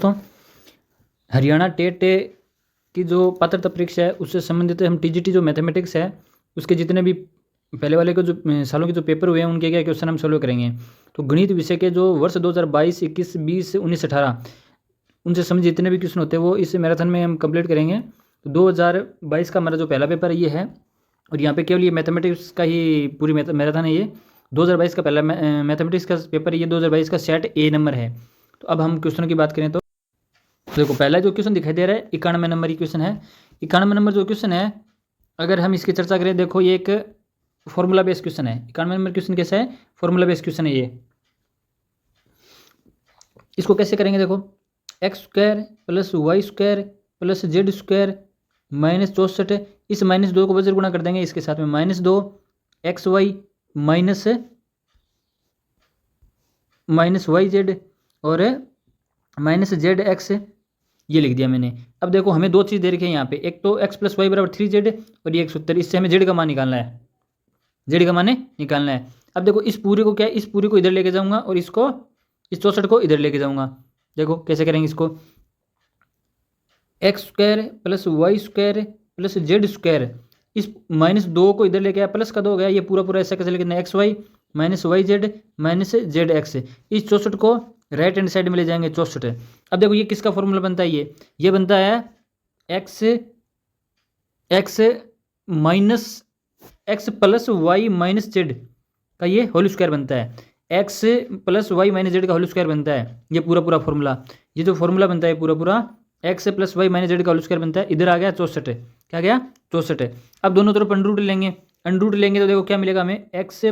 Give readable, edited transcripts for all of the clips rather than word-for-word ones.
दोस्तों, हरियाणा टेट की जो पात्रता परीक्षा है उससे संबंधित हम टीजीटी जो मैथमेटिक्स है उसके जितने भी पहले वाले को जो सालों के जो पेपर हुए हैं उनके क्या क्वेश्चन हम सॉल्व करेंगे। तो गणित विषय के जो वर्ष 2022, 21, 20, 19, 18 उनसे संबंधित जितने भी क्वेश्चन होते हैं वो इस मैराथन में हम कंप्लीट करेंगे। तो 2022 का हमारा जो पहला पेपर ये है और यहाँ पे केवल ये मैथमेटिक्स का ही पूरी मैराथन है। ये 2022 का पहला मैथमेटिक्स का पेपर, ये 2022 का सेट ए नंबर है। तो अब हम क्वेश्चन की बात करें तो देखो, पहला जो क्वेश्चन दिखाई दे रहा है 91 नंबर की क्वेश्चन है। 91 नंबर जो क्वेश्चन है, अगर हम इसकी चर्चा करें, देखो ये एक फॉर्मूला बेस्ड क्वेश्चन है। 91 नंबर क्वेश्चन कैसा है? फॉर्मूला बेस्ड क्वेश्चन है ये। इसको कैसे करेंगे? देखो, x² + y² + z² -64, इस -2 को वज्र गुणा कर देंगे इसके साथ में -2 xy -yz और -zx, ये लिख दिया मैंने। अब देखो, हमें दो चीज़ दे रखी है यहाँ पे, एक तो x + y = 3z और ये 170, इससे हमें z का मान निकालना है, z का मान निकालना है। अब देखो, इस पूरे को क्या है, इस पूरे को इधर लेके जाऊंगा और इसको, इस 64 को इधर लेके जाऊंगा। देखो कैसे करेंगे इसको, x² + y² + z², इस -2 को इधर लेके आया, प्लस का 2 हो गया, ये पूरा पूरा ऐसा कैसे लिखना है, xy -yz -zx, इस 64 को राइट हैंड साइड में ले जाएंगे 64। अब देखो ये किसका फॉर्मूला बनता है, ये बनता है x + y - z का ये होल स्क्वायर बनता है, x + y - z का होल स्क्वायर बनता है, ये पूरा पूरा फॉर्मूला, ये जो फॉर्मूला बनता है पूरा पूरा x + y - z का होल स्क्वायर बनता है। इधर आ गया 64, क्या गया 64। अब दोनों तरफ अंडर रूट लेंगे, अंडर रूट लेंगे तो देखो क्या मिलेगा हमें, x + y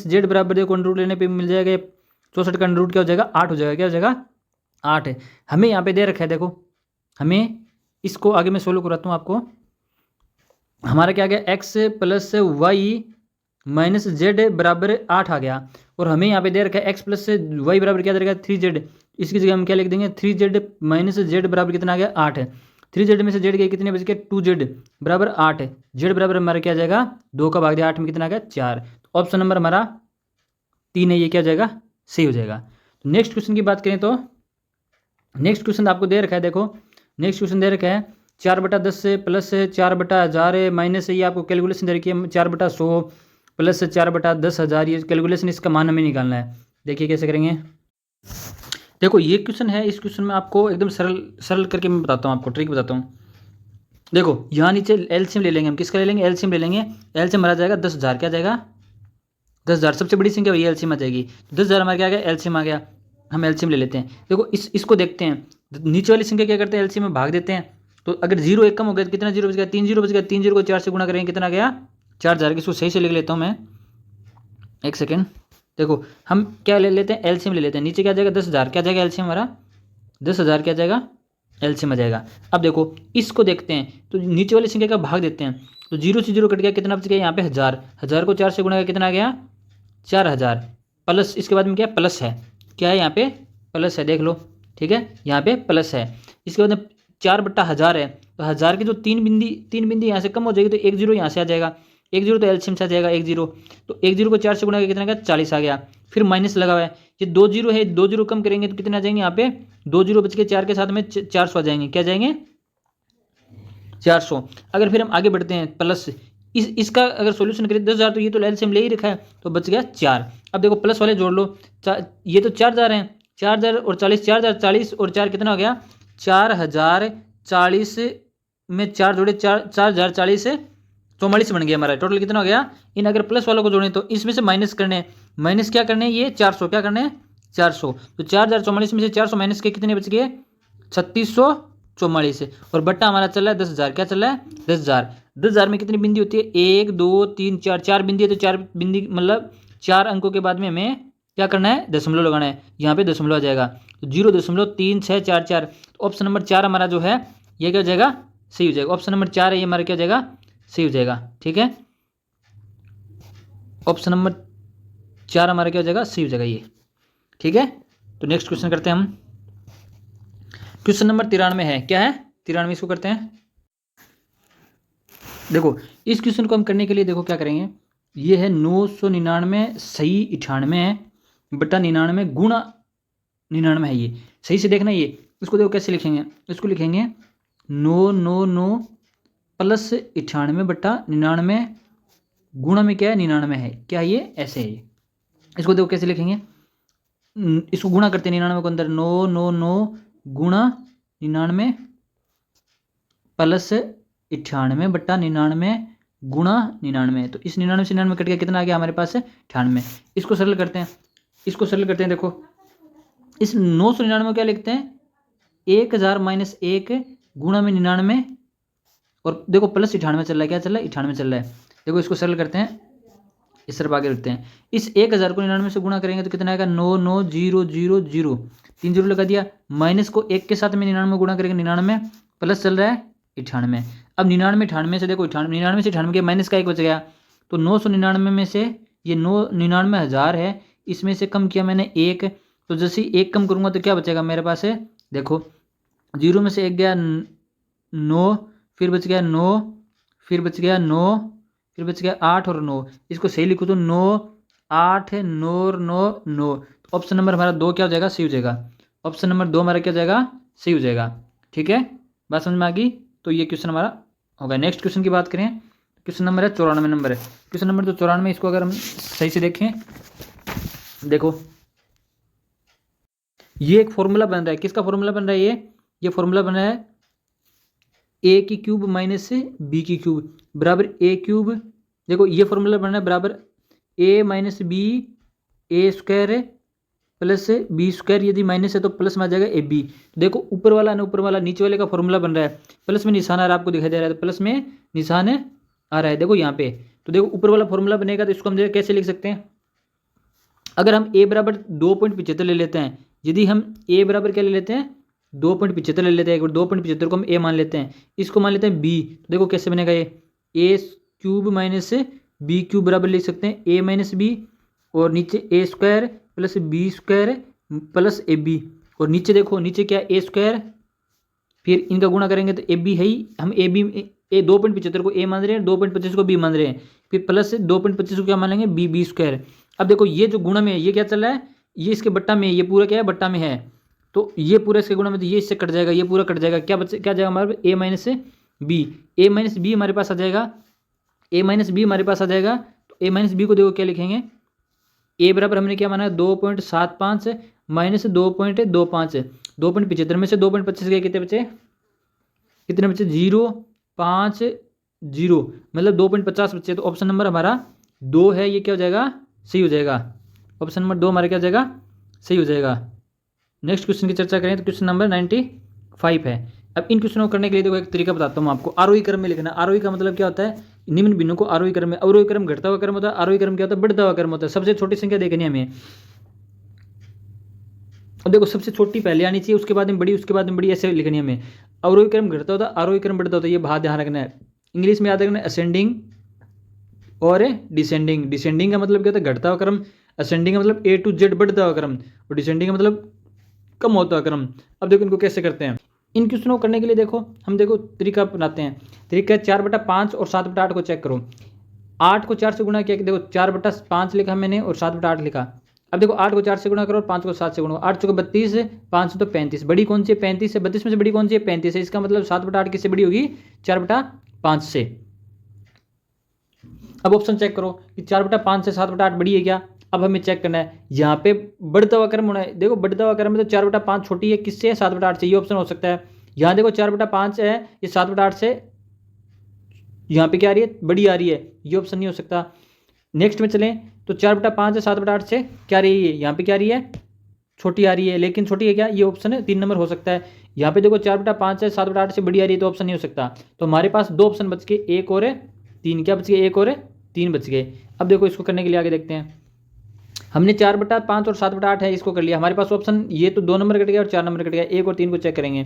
- z बराबर, देखो अंडर रूट लेने पे मिल जाएगा 64 का अंडर रूट क्या हो जाएगा, 8 हो जाएगा। क्या हो जाएगा, 8 है। हमें यहाँ पे दे रखा है, देखो हमें इसको आगे मैं सोल्व कराता हूँ आपको। हमारा क्या आ गया, x + y - z बराबर 8 आ गया, और हमें यहाँ पे दे रखा है x + y बराबर क्या दे रखा है, 3z। इसकी जगह हम क्या लिख देंगे, 3z - z बराबर कितना आ गया, 8 है। 3z में से z गए, कितने बच गए, 2z बराबर 8 है। z बराबर हमारा क्या जाएगा, 2 का भाग दिया 8 में कितना आ गया, 4। तो ऑप्शन नंबर हमारा 3 है, ये क्या जाएगा, सही हो जाएगा। तो नेक्स्ट क्वेश्चन की बात करें तो नेक्स्ट क्वेश्चन आपको दे रखा है, देखो नेक्स्ट क्वेश्चन दे रखा है 4/10 + 4/1000 माइनस, ये आपको कैलकुलेशन दे रखी है 4/100 + 4/10,000, ये कैलकुलेशन, इसका मान हमें निकालना है। देखिए कैसे करेंगे। देखो ये क्वेश्चन है, इस क्वेश्चन में आपको एकदम सरल करके मैं बताता हूँ, आपको ट्रिक बताता हूँ। देखो यहाँ नीचे एलसीएम ले लेंगे हम, किसका ले लेंगे, एलसीएम ले लेंगे। एलसीएम हमारा जाएगा 10,000, क्या जाएगा 10,000, सबसे बड़ी संख्या वही एलसीएम आ जाएगी। 10,000 हमारा क्या आ गया, एलसीएम आ गया। हम एलसीएम ले लेते हैं। देखो इसको देखते हैं, नीचे वाली संख्या क्या करते हैं, एलसीएम में भाग देते हैं। तो अगर 0 एक कम हो गया तो कितना 0 बच गया, 3 0 बच गया। 3 0 को 4 से गुणा करेंगे, कितना गया 4,000। इसको सही से लिख लेता हूँ मैं, एक सेकेंड। देखो हम क्या ले लेते हैं, एलसीएम ले लेते हैं। नीचे क्या जाएगा 10,000, क्या जाएगा एलसीएम हमारा 10,000, क्या जाएगा एलसीएम आ जाएगा। अब देखो इसको देखते हैं, तो नीचे वाली संख्या का भाग देते हैं। तो 0 से 0 कट गया, कितना बच गया यहाँ पे 1000। 1000 को 4 से गुणा कितना आ गया 4000, प्लस इसके बाद में क्या प्लस है, क्या है यहाँ पे प्लस है, देख लो ठीक है, यहाँ पे प्लस है। इसके बाद में 4/1000 है, तो 1000 की जो तीन बिंदी यहाँ से कम हो जाएगी, तो 1 0 यहाँ से आ जाएगा। 1 0 तो एलसीएम से आ जाएगा 1 0, तो 1 0 को 4 से गुणा करके कितना गया 40 आ गया। फिर माइनस लगा हुआ है, ये 2 0 है, 2 0 कम करेंगे तो कितने आ जाएंगे, यहाँ पे 2 0 बच के 4 के साथ में 400 आ जाएंगे, क्या जाएंगे 400। अगर फिर हम आगे बढ़ते हैं, प्लस इसका अगर सॉल्यूशन करें 10,000, तो ये तो एलसीएम ले ही रखा है, तो बच गया 4। अब देखो प्लस वाले जोड़ लो, ये तो 4,000 हैं, 4,000 और 40, 4,040 और 4 कितना हो गया 4,040 में 4 जोड़े 4,040 44 बन गया हमारा। टोटल कितना हो गया। इन अगर प्लस वालों को जोड़ें तो इसमें से माइनस करने हैं, माइनस क्या करने हैं, ये 400 क्या करने हैं 400। तो 4,044 में से 400 माइनस के कितने बच गए 3644, और बट्टा हमारा चल रहा है 10,000, क्या चल रहा है 10,000। 10,000 में कितनी बिंदी होती है, 1 2 3 4, 4 बिंदी है, तो 4 बिंदी मतलब 4 अंकों के बाद में हमें क्या करना है, दशमलव लगाना है। यहाँ पे दशमलव आ जाएगा, तो 0.3644। तो ऑप्शन नंबर 4 हमारा जो है ये क्या हो जाएगा, सही हो जाएगा। ऑप्शन नंबर 4 है ये हमारा क्या हो जाएगा, सही हो जाएगा। ठीक है, ऑप्शन नंबर 4 हमारा क्या हो जाएगा, सही हो जाएगा ये। ठीक है, तो नेक्स्ट क्वेश्चन करते हैं हम। क्वेश्चन नंबर 93 है, क्या है 93, इसको करते हैं। देखो इस क्वेश्चन को हम करने के लिए देखो क्या करेंगे, ये है 999 सही 98 बटा 99 गुणा 99 है ये, सही से देखना ये। इसको देखो कैसे लिखेंगे, इसको लिखेंगे 999 प्लस 98/99 गुणा में क्या है 99 है, क्या ये ऐसे है। इसको देखो कैसे लिखेंगे, इसको गुणा करते हैं 99 को अंदर, 999 गुणा 99 प्लस 98/99 गुणा 99। तो इस 99 से 99 कट गया, कितना आ गया हमारे पास 98। इसको सरल करते हैं, इसको सरल करते हैं। देखो इस 999 क्या लिखते हैं 1000 माइनस 1 गुणा में 99, और देखो प्लस 98 चल रहा है, क्या चल रहा है 98 चल रहा है। देखो इसको सरल करते हैं, इस तरफ आगे रखते हैं। इस 1000 को 99 से गुणा करेंगे तो कितना आएगा 99000, 3 जीरो लगा दिया। माइनस को 1 के साथ में 99 गुणा करेंगे 99, प्लस चल रहा है 98। अब 99 98 से देखो 99 से 98 के माइनस का 1 बच गया, तो 999 में से ये 99,000 है, इसमें से कम किया मैंने 1, तो जैसे ही 1 कम करूँगा तो क्या बचेगा मेरे पास है, देखो 0 में से 1 गया 9, फिर बच गया 9, फिर बच गया 9, फिर बच गया 8 और 9। इसको सही लिखो तो 9 8 9 9 9। तो ऑप्शन नंबर हमारा 2 क्या हो जाएगा, सही हो जाएगा। ऑप्शन नंबर 2 हमारा क्या हो जाएगा, सही हो जाएगा। ठीक है, बात समझ में आ गई। तो ये क्वेश्चन हमारा होगा। नेक्स्ट क्वेश्चन की बात करें, क्वेश्चन नंबर है 94 नंबर है। क्वेश्चन नंबर तो 94, इसको अगर हम सही से देखें, देखो ये एक फॉर्मूला बन रहा है। किसका फॉर्मूला बन रहा है, ये फॉर्मूला बन रहा है ए की क्यूब माइनस बी की क्यूब बराबर ए क्यूब। देखो ये फॉर्मूला बन रहा है बराबर ए माइनस बी ए स्क्वायर प्लस बी स्क्वायर, यदि माइनस है तो प्लस में आ जाएगा ए बी। देखो ऊपर वाला ना ऊपर वाला नीचे वाले का फॉर्मूला बन रहा है, प्लस में निशान आ रहा है, आपको दिखाई दे रहा है, तो प्लस में निशान आ रहा है देखो यहाँ पे। तो देखो ऊपर वाला फॉर्मूला बनेगा तो इसको हम कैसे लिख सकते हैं, अगर हम ए बराबर 2.75 ले लेते हैं, यदि हम ए बराबर क्या ले लेते हैं 2.75 ले लेते हैं, एक बार 2.75 को हम ए मान लेते हैं, इसको मान लेते हैं बी। तो देखो कैसे बनेगा ये A cube minus B cube बराबर लिख सकते हैं ए माइनस बी, और नीचे A square plus B square plus A B, और नीचे देखो नीचे क्या ए स्क्वायर, फिर इनका गुणा करेंगे तो ए बी है ही, हम ए बी ए 2.75 को ए मान रहे हैं, 2.25 को बी मान रहे हैं, फिर प्लस 2.25 को क्या मानेंगे बी बी स्क्वायर। अब देखो ये जो गुणा में है ये क्या चल रहा है, ये इसके बट्टा में, ये पूरा क्या है बट्टा में है, तो ये पूरा इसके गुणा में, तो ये इससे कट जाएगा, ये पूरा कट जाएगा, क्या जाएगा हमारे ए माइनस बी। ए माइनस बी हमारे पास आ जाएगा, ए माइनस बी हमारे पास आ जाएगा। तो ए माइनस बी को देखो क्या लिखेंगे, ए बराबर हमने क्या माना 2.75 माइनस 2.25, 2.75 में से 2.25 गए कितने बचे, 0.50, मतलब 2.50 बचे। तो ऑप्शन नंबर हमारा 2 है, ये क्या हो जाएगा, सही हो जाएगा। ऑप्शन नंबर 2 हमारा क्या हो जाएगा, सही हो जाएगा। नेक्स्ट क्वेश्चन की चर्चा करें तो क्वेश्चन नंबर 95 है। अब इन क्वेश्चनों को करने के लिए देखो एक तरीका बताता हूँ आपको, आरोही क्रम में लिखना। आरोही का मतलब क्या होता है, निम्न बिंदु को आरोही क्रम में, अवरोही क्रम घटता हुआ क्रम होता है, आरोही क्रम क्या होता है बढ़ता हुआ क्रम होता है। सबसे छोटी संख्या देखनी है हमें, अब देखो सबसे छोटी पहले आनी चाहिए, उसके बाद में बड़ी, उसके बाद में बड़ी, ऐसे लिखनी है हमें। अवरोही क्रम घटता होता है, आरोही क्रम बढ़ता होता है, ये बात ध्यान रखना है। इंग्लिश में याद रखना है असेंडिंग और डिसेंडिंग। डिसेंडिंग का मतलब क्या होता है घटता हुआ क्रम, असेंडिंग का मतलब ए टू जेड बढ़ता हुआ क्रम, और डिसेंडिंग का मतलब कम होता हुआ क्रम। अब देखो इनको कैसे करते हैं, इन क्वेश्चनों को करने के लिए देखो हम देखो तरीका अपनाते हैं। तरीका 4/5 और 7/8 को चेक करो। 8 को 4 से गुणा किया, देखो 4/5 लिखा मैंने और 7/8 लिखा। अब देखो 8 को 4 से गुणा करो और 5 को 7 से गुणा, 8 चौके 32, 5 तो 35, बड़ी कौन सी है 35 है, 32 में से बड़ी कौन सी है 35 है, इसका मतलब 7/8 किससे बड़ी होगी 4/5 से। अब ऑप्शन चेक करो कि 4/5 से 7/8 बड़ी है क्या। अब हमें चेक करना है, यहाँ पे बढ़ता हुआ क्रम होना है, देखो बढ़ता हुआ क्रम में तो 4/5 छोटी है किससे है 7/8 से, ये ऑप्शन हो सकता है। यहाँ देखो 4/5 है, ये 7/8 से यहाँ पे क्या आ रही है बड़ी आ रही है, ये ऑप्शन नहीं हो सकता। नेक्स्ट में चलें तो 4/5 है 7/8 से क्या रही है, यहाँ पे क्या रही है छोटी आ रही है, लेकिन छोटी है क्या, ये ऑप्शन है 3 नंबर हो सकता है। यहाँ पे देखो 4/5 है 7/8 से बड़ी आ रही है, तो ऑप्शन नहीं हो सकता। तो हमारे पास 2 ऑप्शन बच गए, 1 और 3, क्या बच गए 1 और 3 बच गए। अब देखो इसको करने के लिए आगे देखते हैं, हमने 4/5 और 7/8 है इसको कर लिया, हमारे पास ऑप्शन ये तो 2 नंबर कट गया और 4 नंबर कट गया, 1 और 3 को चेक करेंगे।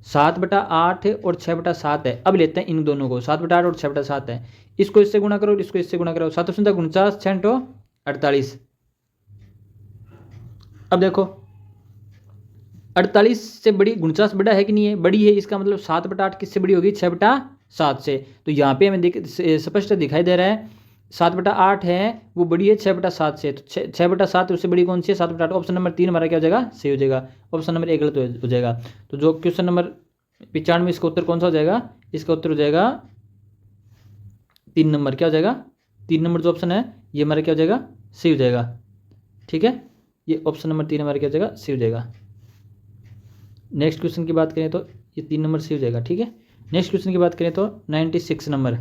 7/8 और 6/7 है, अब लेते हैं इन दोनों को, 7/8 और 6/7 है, इसको इससे गुणा करो, इसको इससे गुणा करो, 7 49 6 48। अब देखो 48 से बड़ी 49 बड़ा है कि नहीं है, बड़ी है, इसका मतलब 7/8 किससे बड़ी होगी 6/7 से। तो यहाँ पे हमें स्पष्ट दिखाई दे रहा है 7/8 है वो बड़ी है 6/7 से, तो 6/7 उससे बड़ी कौन सी है 7/8। ऑप्शन नंबर 3 हमारा क्या हो जाएगा, सही हो जाएगा। ऑप्शन नंबर 1 गलत हो जाएगा। तो जो क्वेश्चन नंबर 95 इसका उत्तर कौन सा हो जाएगा, इसका उत्तर हो जाएगा 3 नंबर। क्या हो जाएगा, 3 नंबर जो ऑप्शन है ये हमारा क्या हो जाएगा, सही हो जाएगा। ठीक है, ये ऑप्शन नंबर 3 हमारा क्या हो जाएगा, सही हो जाएगा। नेक्स्ट क्वेश्चन की बात करें तो ये 3 नंबर सही हो जाएगा। ठीक है, नेक्स्ट क्वेश्चन की बात करें तो 96 नंबर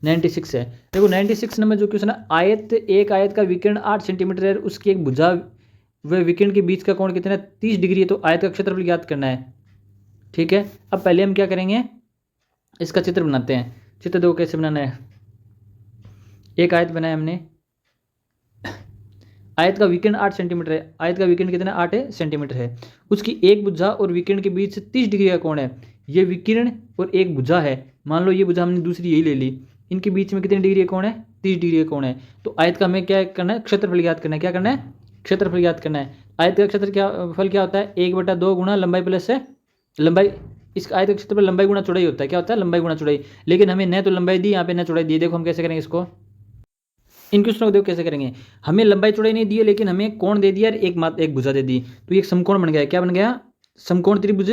96 है। देखो 96 नंबर जो क्वेश्चन है, आयत एक आयत का विकर्ण 8 सेंटीमीटर है, उसकी एक भुजा व विकर्ण के बीच का कोण कितना है, 30 डिग्री है। तो आयत का क्षेत्रफल ज्ञात करना है। ठीक है, अब पहले हम क्या करेंगे, इसका चित्र बनाते हैं। चित्र देखो कैसे बनाना है। एक आयत बनाया हमने, आयत का विकर्ण 8 सेंटीमीटर है। आयत का विकर्ण कितना 8 सेंटीमीटर है। उसकी एक भुजा और विकर्ण के बीच से 30 डिग्री का कोण है। ये विकर्ण और एक भुजा है, मान लो ये भुजा हमने दूसरी यही ले ली, इनके बीच में कितनी डिग्री का कोण है, 30 डिग्री का कोण है। तो आयत का हमें क्या करना है, क्षेत्रफल ज्ञात करना है। क्या करना है, क्षेत्रफल ज्ञात करना है। आयत का क्षेत्रफल क्या होता है, 1/2 गुणा लंबाई प्लस है लंबाई। इस आयत का क्षेत्रफल लंबाई गुणा चौड़ाई होता है। क्या होता है, लंबाई गुणा चौड़ाई। लेकिन हमें न तो लंबाई दी यहाँ पे न चौड़ाई दी। देखो हम कैसे करेंगे इसको, इन क्वेश्चनों को देखो कैसे करेंगे। हमें लंबाई चौड़ाई नहीं दी है, लेकिन हमें कोण दे दिया और एक भुजा दे दी। तो ये समकोण बन गया। क्या बन गया, समकोण त्रिभुज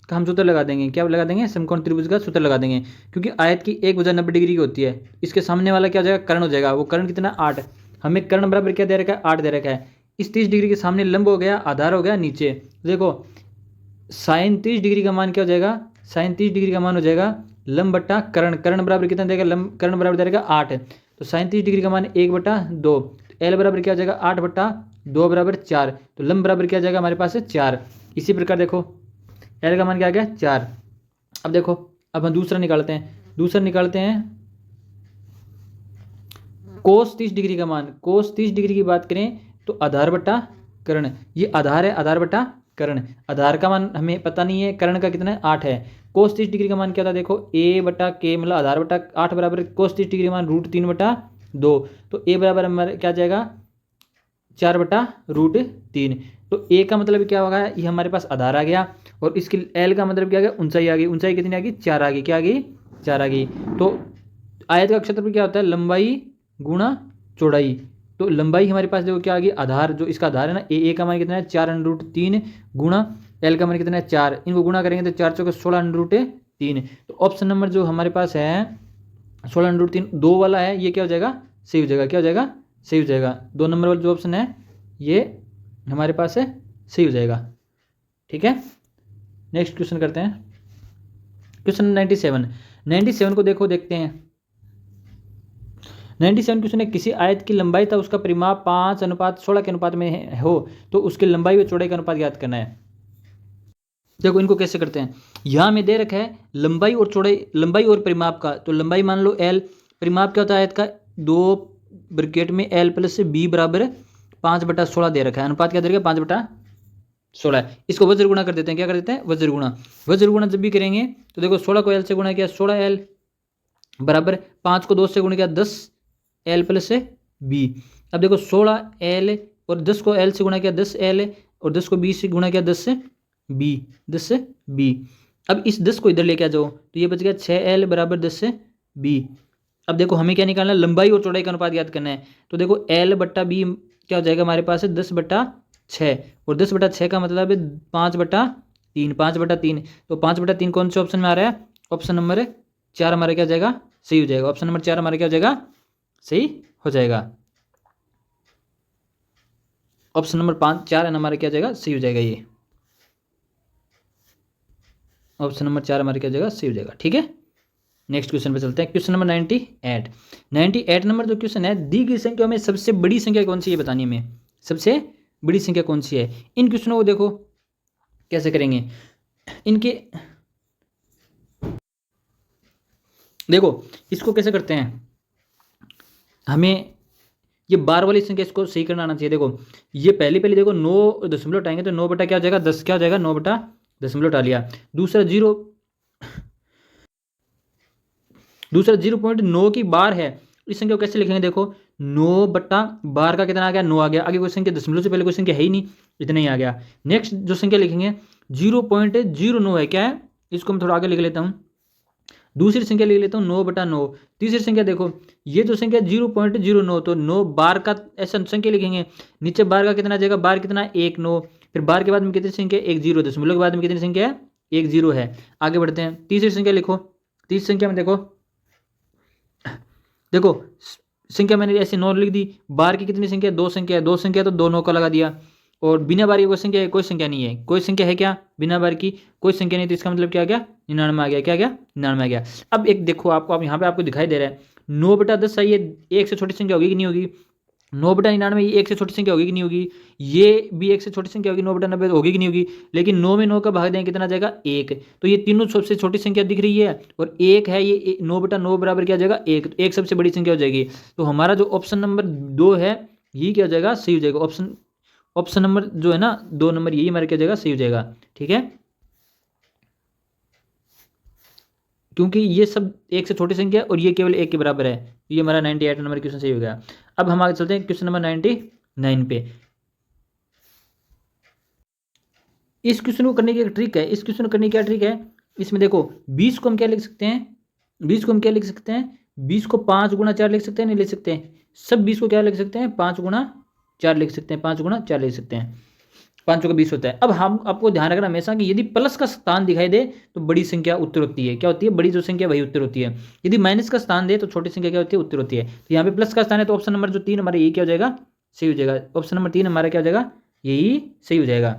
का हम सूत्र लगा देंगे। क्या लगा देंगे, समकोण त्रिभुज का सूत्र लगा देंगे। क्योंकि आयत की एक भुजा 90 डिग्री की होती है। इसके सामने वाला क्या हो जाएगा, कर्ण हो जाएगा। वो कर्ण कितना 8, हमें कर्ण बराबर क्या दे रखा है, 8 दे रखा है। इस 30 डिग्री के सामने लंब हो गया, आधार हो गया नीचे। देखो साइन 30 डिग्री का मान क्या हो जाएगा, साइन 30 डिग्री का मान हो जाएगा लंब बट्टा कर्ण। कर्ण बराबर कितना देगा, कर्ण बराबर देगा 8। तो साइन 30 डिग्री का मान 1/2। एल बराबर क्या हो जाएगा, 8/2 बराबर 4। तो लंब बराबर क्या जाएगा हमारे पास 4। इसी प्रकार देखो एल का मान क्या आ गया 4। अब देखो, अब हम दूसरा निकालते हैं। दूसरा निकालते हैं कोस 30 डिग्री का मान। कोस 30 डिग्री की बात करें तो आधार बट्टा कर्ण, ये आधार है, आधार बट्टा कर्ण। आधार का मान हमें पता नहीं है, कर्ण का कितना है 8 है। कोस 30 डिग्री का मान क्या था, देखो a/k मतलब आधार बट्टा 8 बराबर कोस 30 डिग्री का मान √3/2। तो a बराबर हमारे क्या जाएगा 4/√3। तो a का मतलब क्या होगा, ये हमारे पास आधार आ गया, और इसकी l का मतलब क्या आ गया, ऊंचाई आ गई। ऊंचाई कितनी आ गई, 4 आ गई। क्या आ गई, 4 आ गई। तो आयत का क्षेत्रफल क्या होता है, लंबाई गुणा चौड़ाई। तो लंबाई हमारे पास देखो क्या आ गई, आधार जो इसका आधार है ना, ए का मान कितना है 4√3 गुणा एल का मान कितना है 4। इनको गुणा करेंगे तो 4 चौके 16√3। तो ऑप्शन नंबर जो हमारे पास है 16√3 2 वाला है, ये क्या हो जाएगा, सही हो जाएगा। क्या हो जाएगा, सही हो जाएगा। 2 नंबर वाला जो ऑप्शन है ये हमारे पास है, सही हो जाएगा। ठीक है, नेक्स्ट क्वेश्चन करते हैं। क्वेश्चन 97 को देखो, देखते हैं। 97 क्वेश्चन है, किसी आयत की लंबाई तथा उसका परिमाप 5:16 के अनुपात में हो तो उसकी लंबाई व चौड़ाई का अनुपात ज्ञात करना है। देखो इनको कैसे करते हैं, यहाँ में दे रखा है लंबाई और चौड़ाई, लंबाई और परिमाप का। तो लंबाई मान लो l, परिमाप क्या होता है आयत का, 2 ब्रैकेट में l प्लस b बराबर 5/16 दे रखा है। अनुपात क्या दे रखा है, 5/16। इसको वज्र गुणा कर देते हैं। क्या कर देते हैं, वज्र गुणा। वज्र गुणा जब भी करेंगे तो देखो 16 को l से गुणा किया 16l बराबर 5 को 2 से गुणा किया 10l प्लस b। अब देखो 16l और 10 को l से गुणा किया 10l और 10 को b से गुणा किया 10 से b। अब इस 10 को इधर लेके आ जाओ तो ये बच गया 6l बराबर 10 से b। अब देखो हमें क्या निकालना है, लंबाई और चौड़ाई का अनुपात ज्ञात करना है। तो देखो l/b क्या हो जाएगा हमारे पास है 10/6, और 10/6 का मतलब है 5/3। 5/3 तो 5/3 कौन से ऑप्शन में आ रहा है, ऑप्शन नंबर 4 हमारा क्या हो जाएगा, सही हो जाएगा। ऑप्शन नंबर 4 हमारा क्या हो जाएगा, सही हो जाएगा। ऑप्शन नंबर 4 हमारा क्या हो जाएगा, सही हो जाएगा। ये ऑप्शन नंबर 4 हमारा क्या हो जाएगा, सही हो जाएगा। ठीक है, नेक्स्ट क्वेश्चन पे चलते हैं। क्वेश्चन नंबर 98 नंबर जो क्वेश्चन है, दी गई संख्या में सबसे बड़ी संख्या कौन सी है बतानी है हमें, सबसे बड़ी संख्या कौन सी है। इन क्वेश्चनों को देखो कैसे करेंगे। इनके देखो इसको कैसे करते हैं, हमें ये बार वाली संख्या इसको सही करना आना चाहिए। देखो ये पहले देखो 9 दशमलव उठाएंगे तो 9 बटा क्या हो जाएगा 10, क्या हो जाएगा 9 बटा दशमलव उठा लिया। दूसरा 0.9 की बार है, इस संख्या को कैसे लिखेंगे, देखो 9 बटा बार का कितना आ गया 9 आ गया। आगे कोई संख्या दशमलव से पहले कोई संख्या है ही नहीं, इतना ही आ गया। नेक्स्ट जो संख्या लिखेंगे 0.09 है, क्या है, इसको मैं थोड़ा आगे लिख लेता हूँ। दूसरी संख्या ले लेता हूँ 9/9। तीसरी संख्या देखो, ये जो संख्या 0.09, तो 9 बार का ऐसा संख्या लिखेंगे, नीचे बार का कितना आ जाएगा, बार कितना 1 9, फिर बार के बाद में कितनी संख्या 1 0, दशमलव के बाद में कितनी संख्या है 1 0 है। आगे बढ़ते हैं, तीसरी संख्या लिखो। तीसरी संख्या में देखो, देखो संख्या मैंने ऐसे 9 लिख दी, बार की कितनी संख्या, 2 संख्या है, 2 संख्या तो 2 9 का लगा दिया, और बिना बार की कोई संख्या है, कोई संख्या नहीं है, कोई संख्या है क्या, बिना बार की कोई संख्या नहीं, तो इसका मतलब क्या आ गया 99 आ गया, क्या गया 99 आ गया। अब एक देखो आपको, अब यहाँ पे आपको दिखाई दे रहा है 9/10 है, ये एक से छोटी संख्या होगी कि नहीं होगी, 9/99 ये एक से छोटी संख्या होगी कि नहीं होगी, ये भी एक से छोटी संख्या होगी, 9/90 होगी कि नहीं होगी, लेकिन 9 में 9 का भाग दें कितना आ जाएगा 1, तो ये तीनों सबसे छोटी संख्या दिख रही है, और 1 है, ये 9/9 बराबर क्या हो जाएगा 1, तो 1 सबसे बड़ी संख्या हो जाएगी। तो हमारा जो ऑप्शन नंबर 2 है ये क्या हो जाएगा, सही हो जाएगा। ऑप्शन नंबर जो है ना 2 नंबर, यही हमारा क्या हो जाएगा, सही हो जाएगा। ठीक है, क्योंकि ये सब एक से छोटी संख्या और ये केवल 1 के बराबर है, ये हमारा 98 नंबर क्वेश्चन सही हो गया। अब हम आगे चलते हैं क्वेश्चन नंबर 99 पे। इस क्वेश्चन को करने की एक ट्रिक है, इस क्वेश्चन को करने की क्या ट्रिक है, इसमें देखो 20 को हम क्या लिख सकते हैं, 20 को हम क्या लिख सकते हैं, 20 को 5 गुणा 4 लिख सकते हैं, नहीं लिख सकते हैं, सब 20 को क्या लिख सकते हैं 5 गुणा 4 लिख सकते हैं, 5 गुणा 4 लिख सकते हैं, 5 का 20 होता है। अब हम आपको ध्यान रखना हमेशा कि यदि प्लस का स्थान दिखाई दे तो बड़ी संख्या उत्तर होती है, क्या होती है, बड़ी जो संख्या वही उत्तर होती है, यदि माइनस का स्थान दे तो छोटी संख्या क्या होती है, उत्तर होती है। तो यहाँ पे प्लस का स्थान है, तो ऑप्शन नंबर जो 3 हमारा यही क्या हो जाएगा, सही हो जाएगा। ऑप्शन नंबर 3 हमारा क्या हो जाएगा, यही सही हो जाएगा।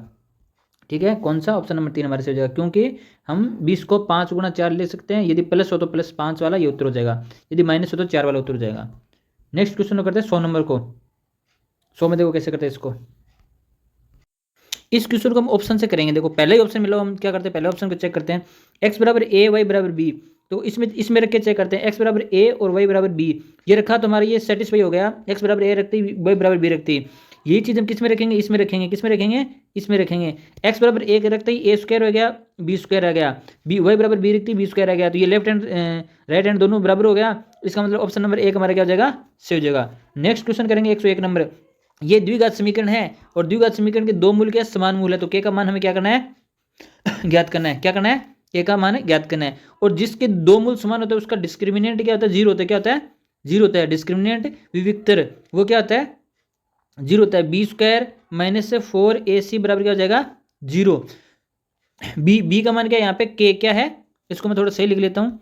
ठीक है, कौन सा, ऑप्शन नंबर 3 हमारे सही हो जाएगा, क्योंकि हम 20 को 5 गुणा 4 ले सकते हैं, यदि प्लस हो तो +5 वाला ये उत्तर हो जाएगा, यदि माइनस हो तो 4 वाला उत्तर हो जाएगा। नेक्स्ट क्वेश्चन करते हैं 100 नंबर को। 100 में देखो कैसे करते हैं इसको, इस क्वेश्चन को हम ऑप्शन से करेंगे। देखो पहले ही ऑप्शन मिला, हम क्या करते हैं, पहले ऑप्शन को चेक करते हैं, x बराबर a y बराबर b, तो इसमें रख के चेक करते हैं, x बराबर a और y बराबर b, ये रखा तो हमारा ये सेटिस्फाई हो गया, x बराबर a रखती y बराबर b रखती, यही चीज़ हम किस में रखेंगे, इसमें रखेंगे, किस में रखेंगे, इसमें रखेंगे। x बराबर a रखते ही a स्क्वायर हो गया, b स्क्वायर आ गया, y बराबर b रखती b स्क्वायर आ गया, तो ये लेफ्ट हैंड राइट हैंड दोनों बराबर हो गया, इसका मतलब ऑप्शन नंबर 1 हमारा क्या हो जाएगा, सही हो जाएगा। नेक्स्ट क्वेश्चन करेंगे 101 नंबर, ये द्विघात समीकरण है और द्विघात समीकरण के दो मूल के समान मूल है, तो k का मान हमें क्या करना है, ज्ञात करना है, क्या करना है, k का मान ज्ञात करना है, और जिसके दो मूल समान होते हैं उसका डिस्क्रिमिनेंट क्या होता है, 0 होता है, क्या होता है 0 होता है, डिस्क्रिमिनेंट विविक्तर वो क्या होता है 0 होता है, b स्क्वायर माइनस 4ac बराबर क्या हो जाएगा 0। b का मान क्या है, यहाँ पे k क्या है, इसको मैं थोड़ा सही लिख लेता हूँ,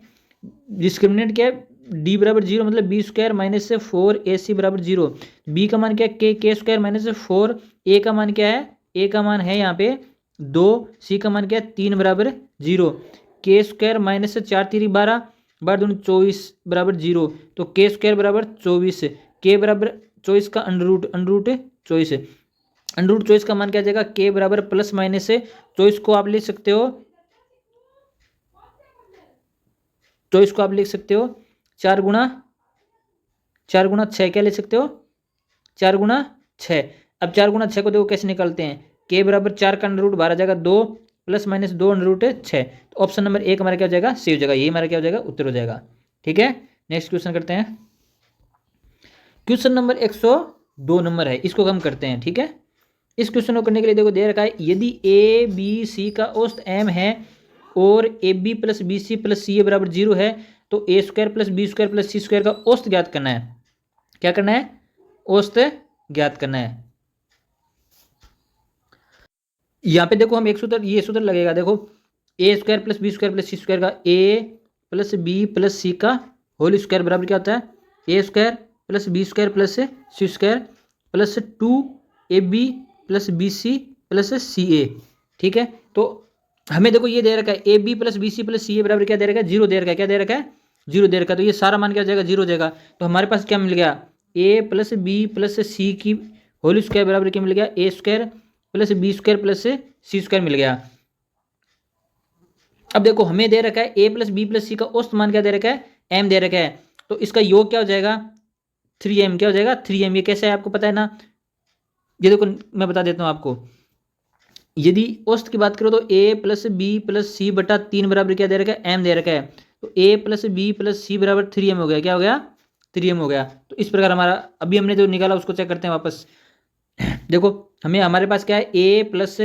डिस्क्रिमिनेंट क्या है, d बराबर 0 मतलब b स्क्वायर माइनस 4ac बराबर 0, b का मान क्या है k स्क्वायर माइनस 4, a का मान क्या है, a का मान है यहाँ पे 2, c का मान क्या है 3 बराबर 0, k स्क्वायर माइनस 4 3 12 बार 2 24 बराबर 0, तो k स्क्वायर बराबर 24, k बराबर 24 का अंडर रूट 24, अंडर रूट 24 का मान क्या आ जाएगा, k बराबर प्लस माइनस 24 को आप लिख सकते हो, 24 को आप लिख सकते हो 4 गुणा 6 क्या ले सकते हो, 4 गुणा 6। अब 4 गुणा 6 को देखो कैसे निकालते हैं, k बराबर 4 का अंडर रूट बाहर आ जाएगा 2 प्लस माइनस 2 अंडर रूट 6, तो ऑप्शन नंबर 1 हमारा क्या हो जाएगा, सही हो जाएगा, ये हमारा क्या हो जाएगा, उत्तर हो जाएगा। ठीक है, नेक्स्ट क्वेश्चन करते हैं, क्वेश्चन नंबर 102 नंबर है, इसको हम करते हैं। ठीक है, इस क्वेश्चन को करने के लिए देखो दे रखा है, यदि a b c का औसत m है और ab plus B C plus C A बराबर 0 है, तो a square plus B square plus C square का औसत ज्ञात करना है, क्या करना है, औसत ज्ञात करना है। यहाँ पे देखो हम एक सूत्र, ये सूत्र लगेगा, देखो a square plus B square plus C square का a प्लस बी प्लस सी का होल स्क्वायर बराबर क्या होता है, a square plus B square plus C square plus 2ab plus B C plus C A. ठीक है, तो हमें देखो ये दे रखा है A B plus B C plus C A बराबर क्या दे रखा है, 0 दे रखा है, क्या दे रखा है 0 दे रखा है, तो ये सारा मान क्या हो जाएगा 0 हो जाएगा। तो हमारे पास क्या मिल गया, a plus B plus C की होल स्क्वायर बराबर क्या मिल गया, a square plus B square plus C square मिल गया। अब देखो हमें दे रखा है a प्लस बी प्लस सी का औसत मान क्या दे रखा है, m दे रखा है, तो इसका योग क्या हो जाएगा 3m, क्या हो जाएगा 3m। ये कैसे है आपको पता है ना, ये देखो मैं बता देता हूँ आपको, यदि औसत की बात करो तो a प्लस बी प्लस सी बटा 3 बराबर क्या दे रखा है, m दे रखा है, तो a प्लस बी प्लस सी बराबर 3m हो गया, क्या हो गया 3m हो गया। तो इस प्रकार हमारा अभी हमने जो निकाला उसको चेक करते हैं वापस। देखो हमें हमारे पास क्या है, a प्लस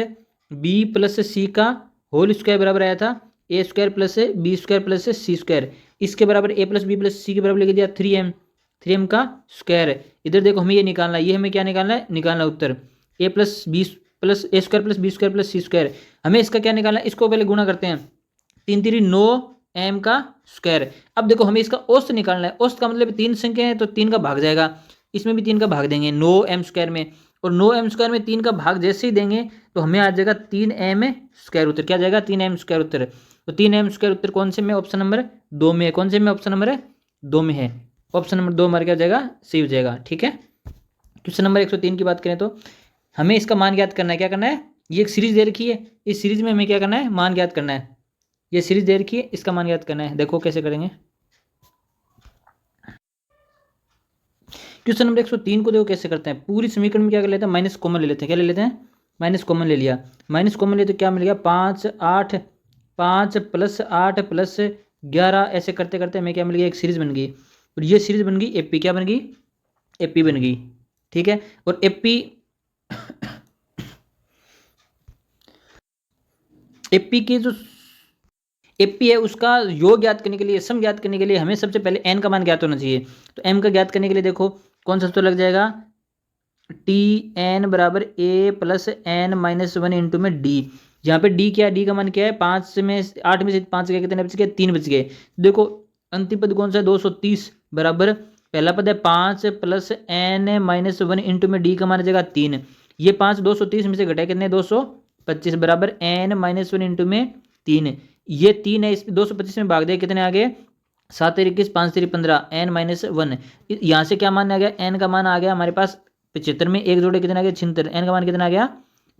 बी प्लस सी का होल स्क्वायर बराबर आया था a square plus B square plus C square, इसके बराबर a plus B plus c के बराबर लिख दिया 3m का स्क्वायर। इधर देखो हमें ये निकालना है, ये हमें क्या निकालना है, निकालना उत्तर a plus B plus a square plus B square plus C square. हमें इसका क्या निकालना है, इसको पहले गुणा करते हैं, 3 3 9 m का स्क्वायर। अब देखो हमें इसका औसत निकालना है, औसत का मतलब 3 संख्या है तो 3 का भाग जाएगा, इसमें भी 3 का भाग देंगे 9m स्क्वायर में, और 9m स्क्वायर में 3 का भाग जैसे ही देंगे तो हमें आ जाएगा 3m स्क्वायर उत्तर। क्या जाएगा, 3m स्क्वायर उत्तर। तो 3m स्क्वायर उत्तर कौन से में, ऑप्शन नंबर 2 में है। कौन से में, ऑप्शन नंबर 2 में है। ऑप्शन नंबर 2 हमारा क्या हो जाएगा, सही हो जाएगा। ठीक है, क्वेश्चन नंबर 103 की बात करें तो हमें इसका मान ज्ञात करना है। क्या करना है, ये एक सीरीज दे रखी है, इस सीरीज में हमें क्या करना है, मान ज्ञात करना है। ये सीरीज दे रखी है, इसका मान ज्ञात करना है। देखो कैसे करेंगे। क्वेश्चन नंबर 103 को देखो कैसे करते हैं। पूरी समीकरण में क्या कर लेते हैं, माइनस कॉमन ले लेते हैं। क्या ले लेते हैं, माइनस कॉमन ले लिया। माइनस कॉमन ले तो क्या मिल गया, 5 8 5 प्लस 8 प्लस 11, ऐसे करते करते हमें क्या मिल गया, एक सीरीज बन गई। और ये सीरीज बन गई एपी, क्या बन गई, एपी बन गई। ठीक है, और एपी एपी की जो एपी है उसका योग ज्ञात करने के लिए, सम ज्ञात करने के लिए हमें सबसे पहले एन का मान ज्ञात होना चाहिए। तो एम का ज्ञात करने के लिए देखो कौन सा सूत्र लग जाएगा, टी एन बराबर a plus N minus 1 into में डी। यहाँ पे डी क्या है, डी का मान क्या है, 5 में 8 में से 5 गए, कितने बच गए, 3 बच गए। देखो अंतिम पद कौन सा है, 230 बराबर पहला पद है 5 प्लस एन माइनस 1 इंटू में डी का मान आ जाएगा 3। ये 5 230 में से घटाए कितने, 225 बराबर एन माइनस 1 इंटू में 3। ये 3 है, इस 225 में भाग दे कितने आ गए, 7 3 21 5 3 15 एन माइनस 1। यहाँ से क्या मान आ गया, एन का मान आ गया हमारे पास 75 में एक जोड़े कितना आ गया, 76। एन का मान कितना आ गया,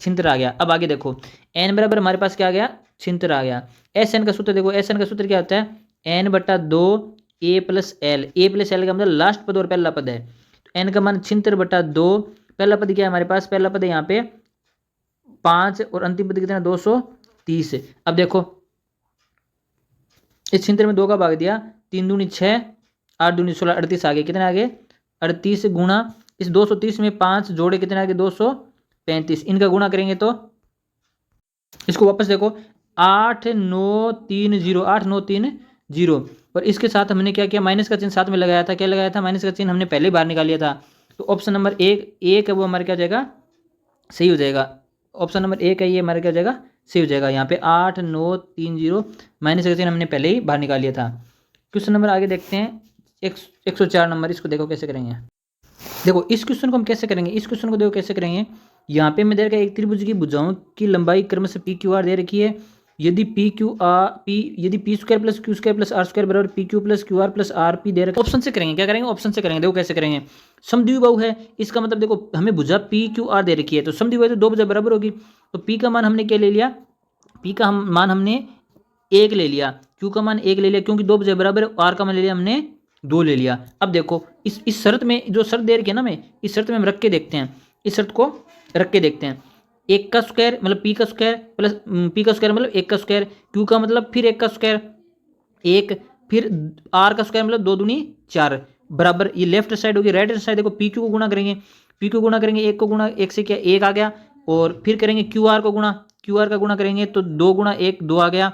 76 आ गया। अब आगे देखो एन बराबर हमारे पास क्या आ गया, 76 आ गया। एस एन का सूत्र देखो, एस एन का सूत्र क्या होता है, एन बटा 2 ए प्लस एल। ए प्लस एल का मतलब लास्ट पद और पहला पद है। तो एन का मान 76 बटा 2, पहला पद क्या है हमारे पास, पहला पद है यहाँ पे 5 और अंतिम पद कितना 230। अब देखो इस 76 में 2 का भाग दिया, 3 दूनी 6 8 दूनी 16 38 आ गए, कितने आ गए 38 गुणा इस 230 में 5 जोड़े कितने आ गए 235। इनका गुणा करेंगे तो इसको वापस देखो 8 9 3 0 8 9 3 0, और इसके साथ हमने क्या किया, माइनस का चिन्ह साथ में लगाया था। क्या लगाया था, माइनस का चिन्ह हमने पहले बाहर निकाल लिया था। तो ऑप्शन नंबर एक है वो हमारा क्या हो जाएगा, सही हो जाएगा। ऑप्शन नंबर 1 है ये हमारा क्या हो जाएगा, सही हो जाएगा। यहाँ पे 8 9 3 0 माइनस का चिन्ह हमने पहले ही बाहर निकाल लिया था। क्वेश्चन नंबर आगे देखते हैं 104 नंबर। इसको देखो कैसे करेंगे। देखो इस क्वेश्चन को हम कैसे करेंगे, इस क्वेश्चन को देखो कैसे करेंगे। यहाँ पे मैं दे रखा है एक त्रिभुज की भुजाओं की लंबाई क्रमशः पी क्यू आर दे रखी है। यदि यदि p square plus q square plus r square बराबर p q plus q r plus r p दे रखा है। ऑप्शन से करेंगे, क्या करेंगे, ऑप्शन से करेंगे। देखो कैसे करेंगे, समद्विबाहु है, इसका मतलब देखो हमें भुजा पी क्यू आर दे रखी है, तो समद्विबाहु तो 2 भुजा बराबर होगी। तो पी का मान हमने क्या ले लिया, पी का मान हमने 1 ले लिया, क्यू का मान 1 ले लिया क्योंकि 2 भुजा बराबर, आर का मान ले लिया हमने 2 ले लिया। अब देखो इस शर्त में, जो शर्त दे रखी है ना, मैं इस शर्त में हम रख के देखते हैं, इस शर्त को रख के देखते हैं। 1 का स्क्वायर मतलब पी का स्क्वायर प्लस पी का स्क्वायर मतलब 1 का स्क्वायर, क्यू का मतलब फिर 1 का स्क्वायर 1, फिर आर का स्क्वायर मतलब 2 दूनी 4 बराबर, ये लेफ्ट साइड होगी, राइट साइड देखो पी क्यू को गुणा करेंगे, पी क्यू गुणा करेंगे 1 को गुणा 1 से क्या 1 आ गया, और फिर करेंगे क्यू आर को गुणा, क्यू आर का गुणा करेंगे तो 2 गुणा 1 2 आ गया,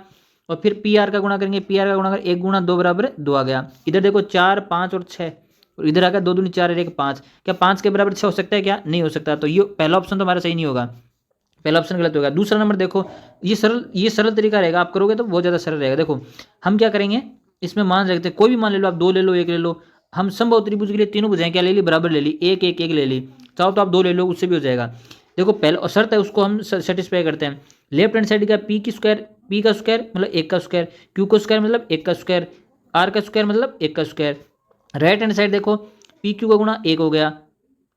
और फिर पी आर का गुणा करेंगे, पी आर का गुणा कर 1 गुणा 2 बराबर 2 आ गया। इधर देखो 4 5 और 6, और इधर आ गया 2 दूनी 4 और 1 5। क्या 5 के बराबर 6 हो सकता है, क्या नहीं हो सकता। तो ये पहला ऑप्शन तो हमारा सही नहीं होगा, पहला ऑप्शन गलत होगा। दूसरा नंबर देखो, ये सरल तरीका रहेगा, आप करोगे तो बहुत ज़्यादा सरल रहेगा। देखो हम क्या करेंगे, इसमें मान रखते हैं, कोई भी मान ले लो, आप 2 ले लो 1 ले लो। हम समबाहु त्रिभुज के लिए तीनों भुजाएं क्या ले ली, बराबर ले ली, 1 1 1 ले ली। चाहो तो आप 2 ले लो, उससे भी हो जाएगा। देखो पहला शर्त है उसको हम सेटिस्फाई करते हैं। लेफ्ट हैंड साइड का पी की स्क्वायर, पी का स्क्वायर मतलब 1 का स्क्वायर, क्यू का स्क्वायर मतलब 1 का स्क्वायर, आर का स्क्वायर मतलब 1 का स्क्वायर। राइट हैंड साइड देखो पी क्यू का गुणा 1 हो गया,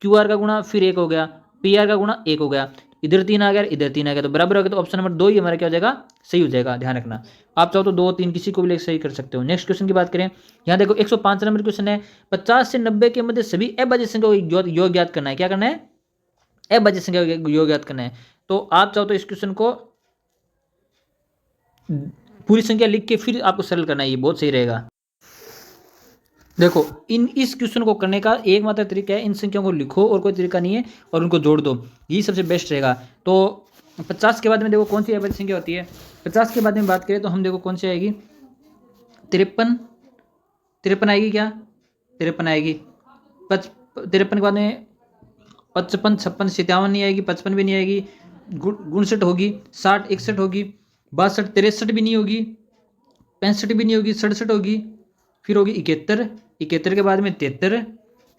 क्यू आर का गुणा फिर 1 हो गया, पी आर का गुणा 1 हो गया, इधर 3 आ गया, इधर 3 आ गया, तो बराबर हो गया। तो ऑप्शन नंबर 2 ही हमारा क्या हो जाएगा, सही हो जाएगा। ध्यान रखना, आप चाहो तो 2 3 किसी को भी सही कर सकते हो। नेक्स्ट क्वेश्चन की बात करें, यहाँ देखो 105 नंबर क्वेश्चन है, 50 से 90 के मध्य सभी अभाज्य संख्या को योग ज्ञात करना है। क्या करना है, अभाज्य संख्या योग ज्ञात करना है। तो आप चाहो तो इस क्वेश्चन को पूरी संख्या लिख के फिर आपको सरल करना है, ये बहुत सही रहेगा। देखो इस क्वेश्चन को करने का एकमात्र तरीका है, इन संख्याओं को लिखो और कोई तरीका नहीं है, और उनको जोड़ दो, यही सबसे बेस्ट रहेगा। तो 50 के बाद में देखो कौन सी एवरेज संख्या होती है। 50 के बाद में बात करें तो हम देखो कौन सी आएगी, 53 आएगी क्या, 53 आएगी। 53 के बाद में 55, 56, 57 नहीं आएगी, 55 भी नहीं आएगी, 59 होगी, 60, 61 होगी, 62, 63 भी नहीं होगी, 65 भी नहीं होगी, 67 होगी, फिर होगी 71, 71 के बाद में 73,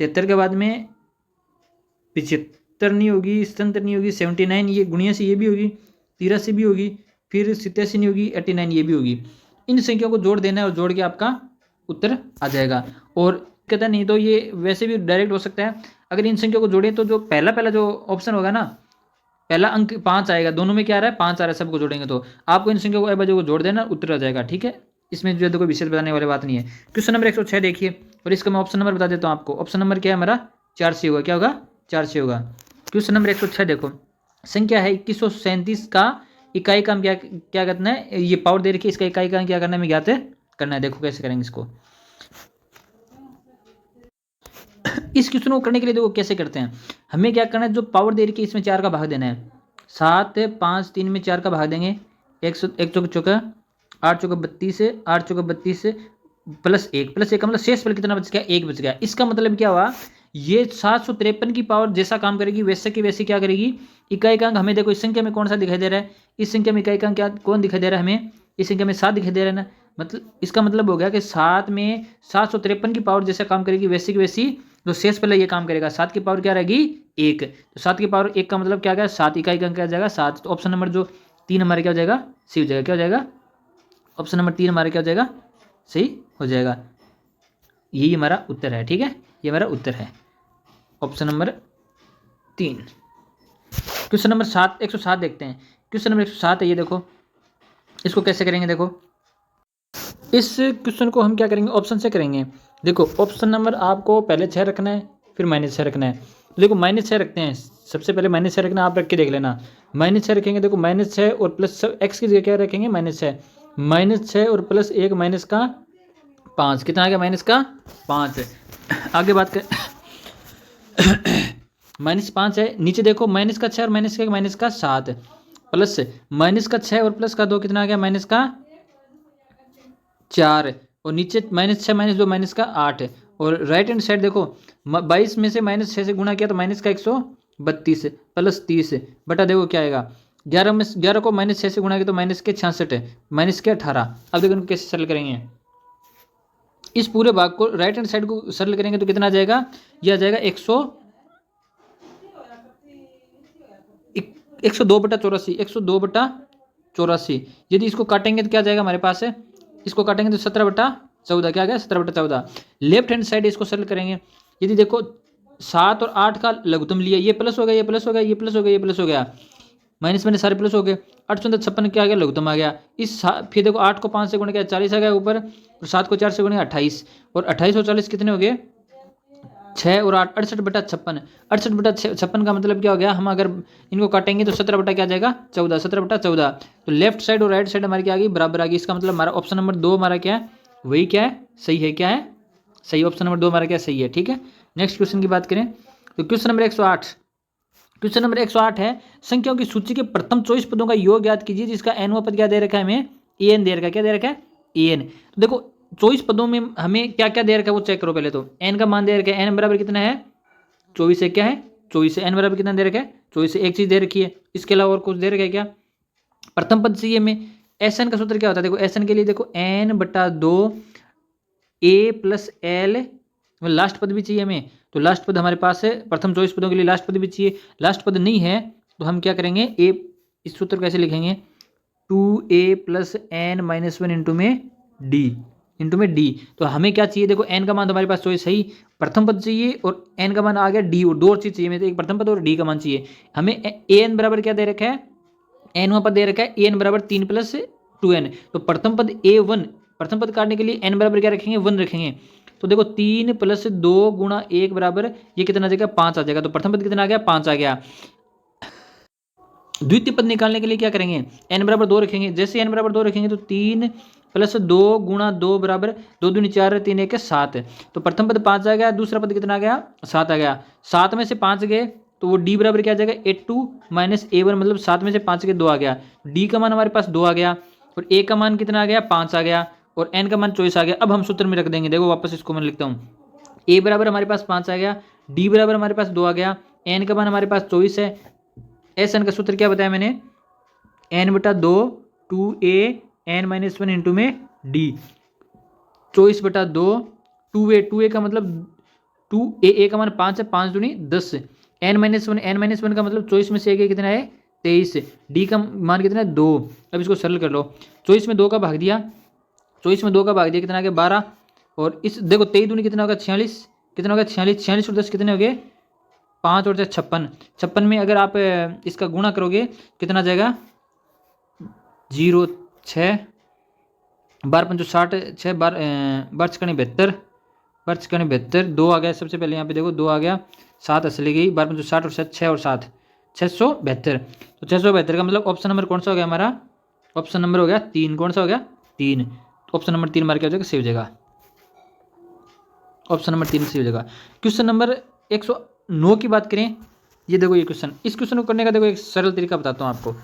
73 के बाद में 75 नहीं होगी, 77 नहीं होगी, 79 ये गुणिया से ये भी होगी, 83 भी होगी, फिर 87 नहीं होगी, 89 ये भी होगी। इन संख्याओं को जोड़ देना है और जोड़ के आपका उत्तर आ जाएगा। और कहता नहीं तो ये वैसे भी डायरेक्ट हो सकता है, अगर इन संख्याओं को जोड़ें तो जो पहला जो ऑप्शन होगा ना, पहला अंक 5 आएगा, दोनों में क्या आ रहा है 5 आ रहा है, सबको जोड़ेंगे तो आपको इन संख्याओं को एवरेज को जोड़ देना, उत्तर आ जाएगा। ठीक है, इसमें जो है कोई विशेष बताने वाली बात नहीं है। क्वेश्चन नंबर 106 देखिए, और इसका मैं ऑप्शन नंबर बता देता हूँ आपको। ऑप्शन नंबर क्या है हमारा, 4 से होगा, क्या होगा 4 से होगा। क्वेश्चन नंबर 106 देखो, संख्या है 2137 का इकाई का क्या करना है, ये पावर दे रखी है, इसका इकाई का क्या करना है हमें ज्ञात करना है। देखो कैसे करेंगे इसको। इस क्वेश्चन को करने के लिए देखो कैसे करते हैं, हमें क्या करना है, जो पावर दे रखी है इसमें 4 का भाग देना है। 7, 5, 3 में 4 का भाग देंगे, 1 चौका 8 चौका 32 है, 8 चौका 32 प्लस 1 का मतलब शेष फल कितना बच गया, 1 बच गया। इसका मतलब क्या हुआ, ये 753 की पावर जैसा काम करेगी वैसे की वैसी क्या करेगी, इकाई का अंक हमें देखो इस संख्या में कौन सा दिखाई दे रहा है, इस संख्या में इकाई का अंक क्या कौन दिखाई दे रहा है हमें, इस संख्या में 7 दिखाई दे रहा है ना, मतलब इसका मतलब हो गया कि 7 में 753 की पावर जैसा काम करेगी वैसे की वैसी जो शेष फल ये काम करेगा। 7 की पावर क्या रहेगी 1, तो 7 की पावर 1 का मतलब क्या गया 7, इकाई का अंक क्या जाएगा 7। तो ऑप्शन नंबर जो 3 हमारे क्या हो जाएगा सही हो जाएगा, क्या हो जाएगा ऑप्शन नंबर 3 हमारे क्या हो जाएगा सही हो जाएगा। यही हमारा उत्तर है। ठीक है, ये हमारा उत्तर है ऑप्शन नंबर 3। क्वेश्चन नंबर 107 देखते हैं। क्वेश्चन नंबर 107 है ये, देखो इसको कैसे करेंगे। देखो इस क्वेश्चन को हम क्या करेंगे, ऑप्शन से करेंगे। देखो ऑप्शन नंबर आपको पहले 6 रखना है, फिर -6 रखना है। तो देखो -6 रखते हैं, सबसे पहले -6 रखना, आप रख के देख लेना। -6 रखेंगे, देखो -6 और प्लस x की जगह क्या रखेंगे -6 और प्लस 1 माइनस का 5, कितना आ गया -5। आगे बात कर -5 है, नीचे देखो -6 और -7 प्लस -6 और प्लस का 2 कितना आ गया -4, और नीचे -6 -2 -8, और राइट हैंड साइड देखो 22 में से -6 से गुणा किया तो -132 प्लस 30 बटा देखो क्या आएगा 11 को -6 से गुणा किया तो -66 -18। अब देखो इनको कैसे सरल करेंगे, इस पूरे भाग को राइट हैंड साइड को सरल करेंगे तो कितना आ जाएगा, यह आ जाएगा 102/84। यदि इसको काटेंगे तो क्या जाएगा हमारे पास है, इसको काटेंगे तो 17/14, क्या गया 17/14। लेफ्ट हैंड साइड इसको सरल करेंगे, यदि देखो 7 और 8 का लघुत्तम लिया, ये प्लस हो गया, ये प्लस हो गया, ये प्लस हो गया, ये प्लस हो गया, माइनस मैंने सारे प्लस हो गए, 856 क्या आ गया लघुत्तम आ गया। फिर देखो 8 को 5 से गुणा किया 40 आ गया ऊपर, और 7 को 4 से गुणा 28, और 28 और 40 कितने हो गए 6 और 8 68/56। 68/56 का मतलब क्या हो गया, हम अगर इनको काटेंगे तो 17 बटा क्या जाएगा 14, 17/14। तो लेफ्ट साइड और राइट साइड हमारी क्या आ गई बराबर आ गई। इसका मतलब हमारा ऑप्शन नंबर 2 हमारा क्या है, वही क्या है सही है, क्या है सही, ऑप्शन नंबर 2 हमारा क्या सही है। ठीक है, नेक्स्ट क्वेश्चन की बात करें तो क्वेश्चन नंबर 108। क्वेश्चन नंबर 108 है, संख्याओं की सूची के प्रथम 24 पदों का योग ज्ञात कीजिए जिसका n पद क्या दे रखा है हमें, an दे रखा है, क्या दे रखा है an। तो देखो 24 पदों में हमें क्या क्या दे रखा है वो चेक करो पहले। तो n का मान दे रखा है, n बराबर कितना है 24 है, क्या है 24 है, n बराबर कितना दे रखा है 24 है। एक चीज दे रखी है, इसके अलावा और कुछ दे रखा है क्या, प्रथम पद चाहिए हमें। Sn का सूत्र क्या होता है, देखो Sn के लिए देखो n/2 a + l, लास्ट पद भी चाहिए हमें, तो लास्ट पद हमारे पास है, प्रथम 24 पदों के लिए लास्ट पद भी चाहिए। लास्ट पद नहीं है तो हम क्या करेंगे, a इस सूत्र कैसे लिखेंगे 2a + n-1 इंटू में d। तो हमें क्या चाहिए, देखो n का मान तो हमारे पास चॉइस सही, प्रथम पद चाहिए और n का मान आ गया d, और दो चीज चाहिए, तो एक प्रथम पद और d का मान चाहिए हमें। an बराबर क्या दे रखा है, n पद दे रखा है an बराबर 3 + 2n। तो प्रथम पद a1, प्रथम पद काटने के लिए n बराबर क्या रखेंगे 1 रखेंगे। तो देखो 3 + 2 × 1 बराबर ये कितना आ जाएगा 5 आ जाएगा। तो प्रथम पद कितना आ गया 5 आ गया। द्वितीय पद निकालने के लिए क्या करेंगे, n बराबर 2 रखेंगे। जैसे n बराबर 2 रखेंगे तो 3 + 2 × 2 बराबर 2 दूनी 4 3 1 7। तो प्रथम पद 5 आ गया, दूसरा पद कितना आ गया 7 आ गया। 7 में से 5 गए तो वो डी बराबर क्या आ जाएगा, A2 माइनस A1, मतलब 7 में से 5 के 2 आ गया। डी का मान हमारे पास 2 आ गया और ए का मान कितना आ गया, 5 आ गया और एन का मान 24 आ गया। अब हम सूत्र में रख देंगे, देखो वापस इसको मैं लिखता हूँ। ए बराबर हमारे पास 5 आ गया, डी बराबर हमारे पास 2 आ गया, एन का मान हमारे पास 24 है। एस एन का सूत्र क्या बताया मैंने, n/2 2a n - 1 इंटू में डी, 24/2 2a का मतलब 2a का मान 5 है, 5 दूनी 10, n - 1 का मतलब 24 में से एक कितना है 23, डी का मान कितना है 2। अब इसको सरल कर लो, 24 में 2 का भाग दिया, 24 में 2 का भाग दिया कितना आ गया 12, और इस देखो 23 दूनी कितना होगा 46, कितना होगा 46, 46 और 10 कितने हो गए 5 और 56, 56 में अगर आप इसका गुणा करोगे कितना आ जाएगा 0 6 12 5 60 6 12 6 72 12 6 72 2 आ गया। सबसे पहले यहाँ पे देखो 2 आ गया, 7 असली गई, 12 5 60 और 6 और 7 672। तो 672 का मतलब ऑप्शन नंबर कौन सा हो गया हमारा, ऑप्शन नंबर हो गया 3। कौन सा हो गया 3, ऑप्शन नंबर 3 मार क्या हो जाएगा, सही हो जाएगा, ऑप्शन नंबर 3 सही हो जाएगा। क्वेश्चन नंबर 109 की बात करें, ये देखो ये क्वेश्चन, इस क्वेश्चन को करने का देखो एक सरल तरीका बताता हूँ आपको।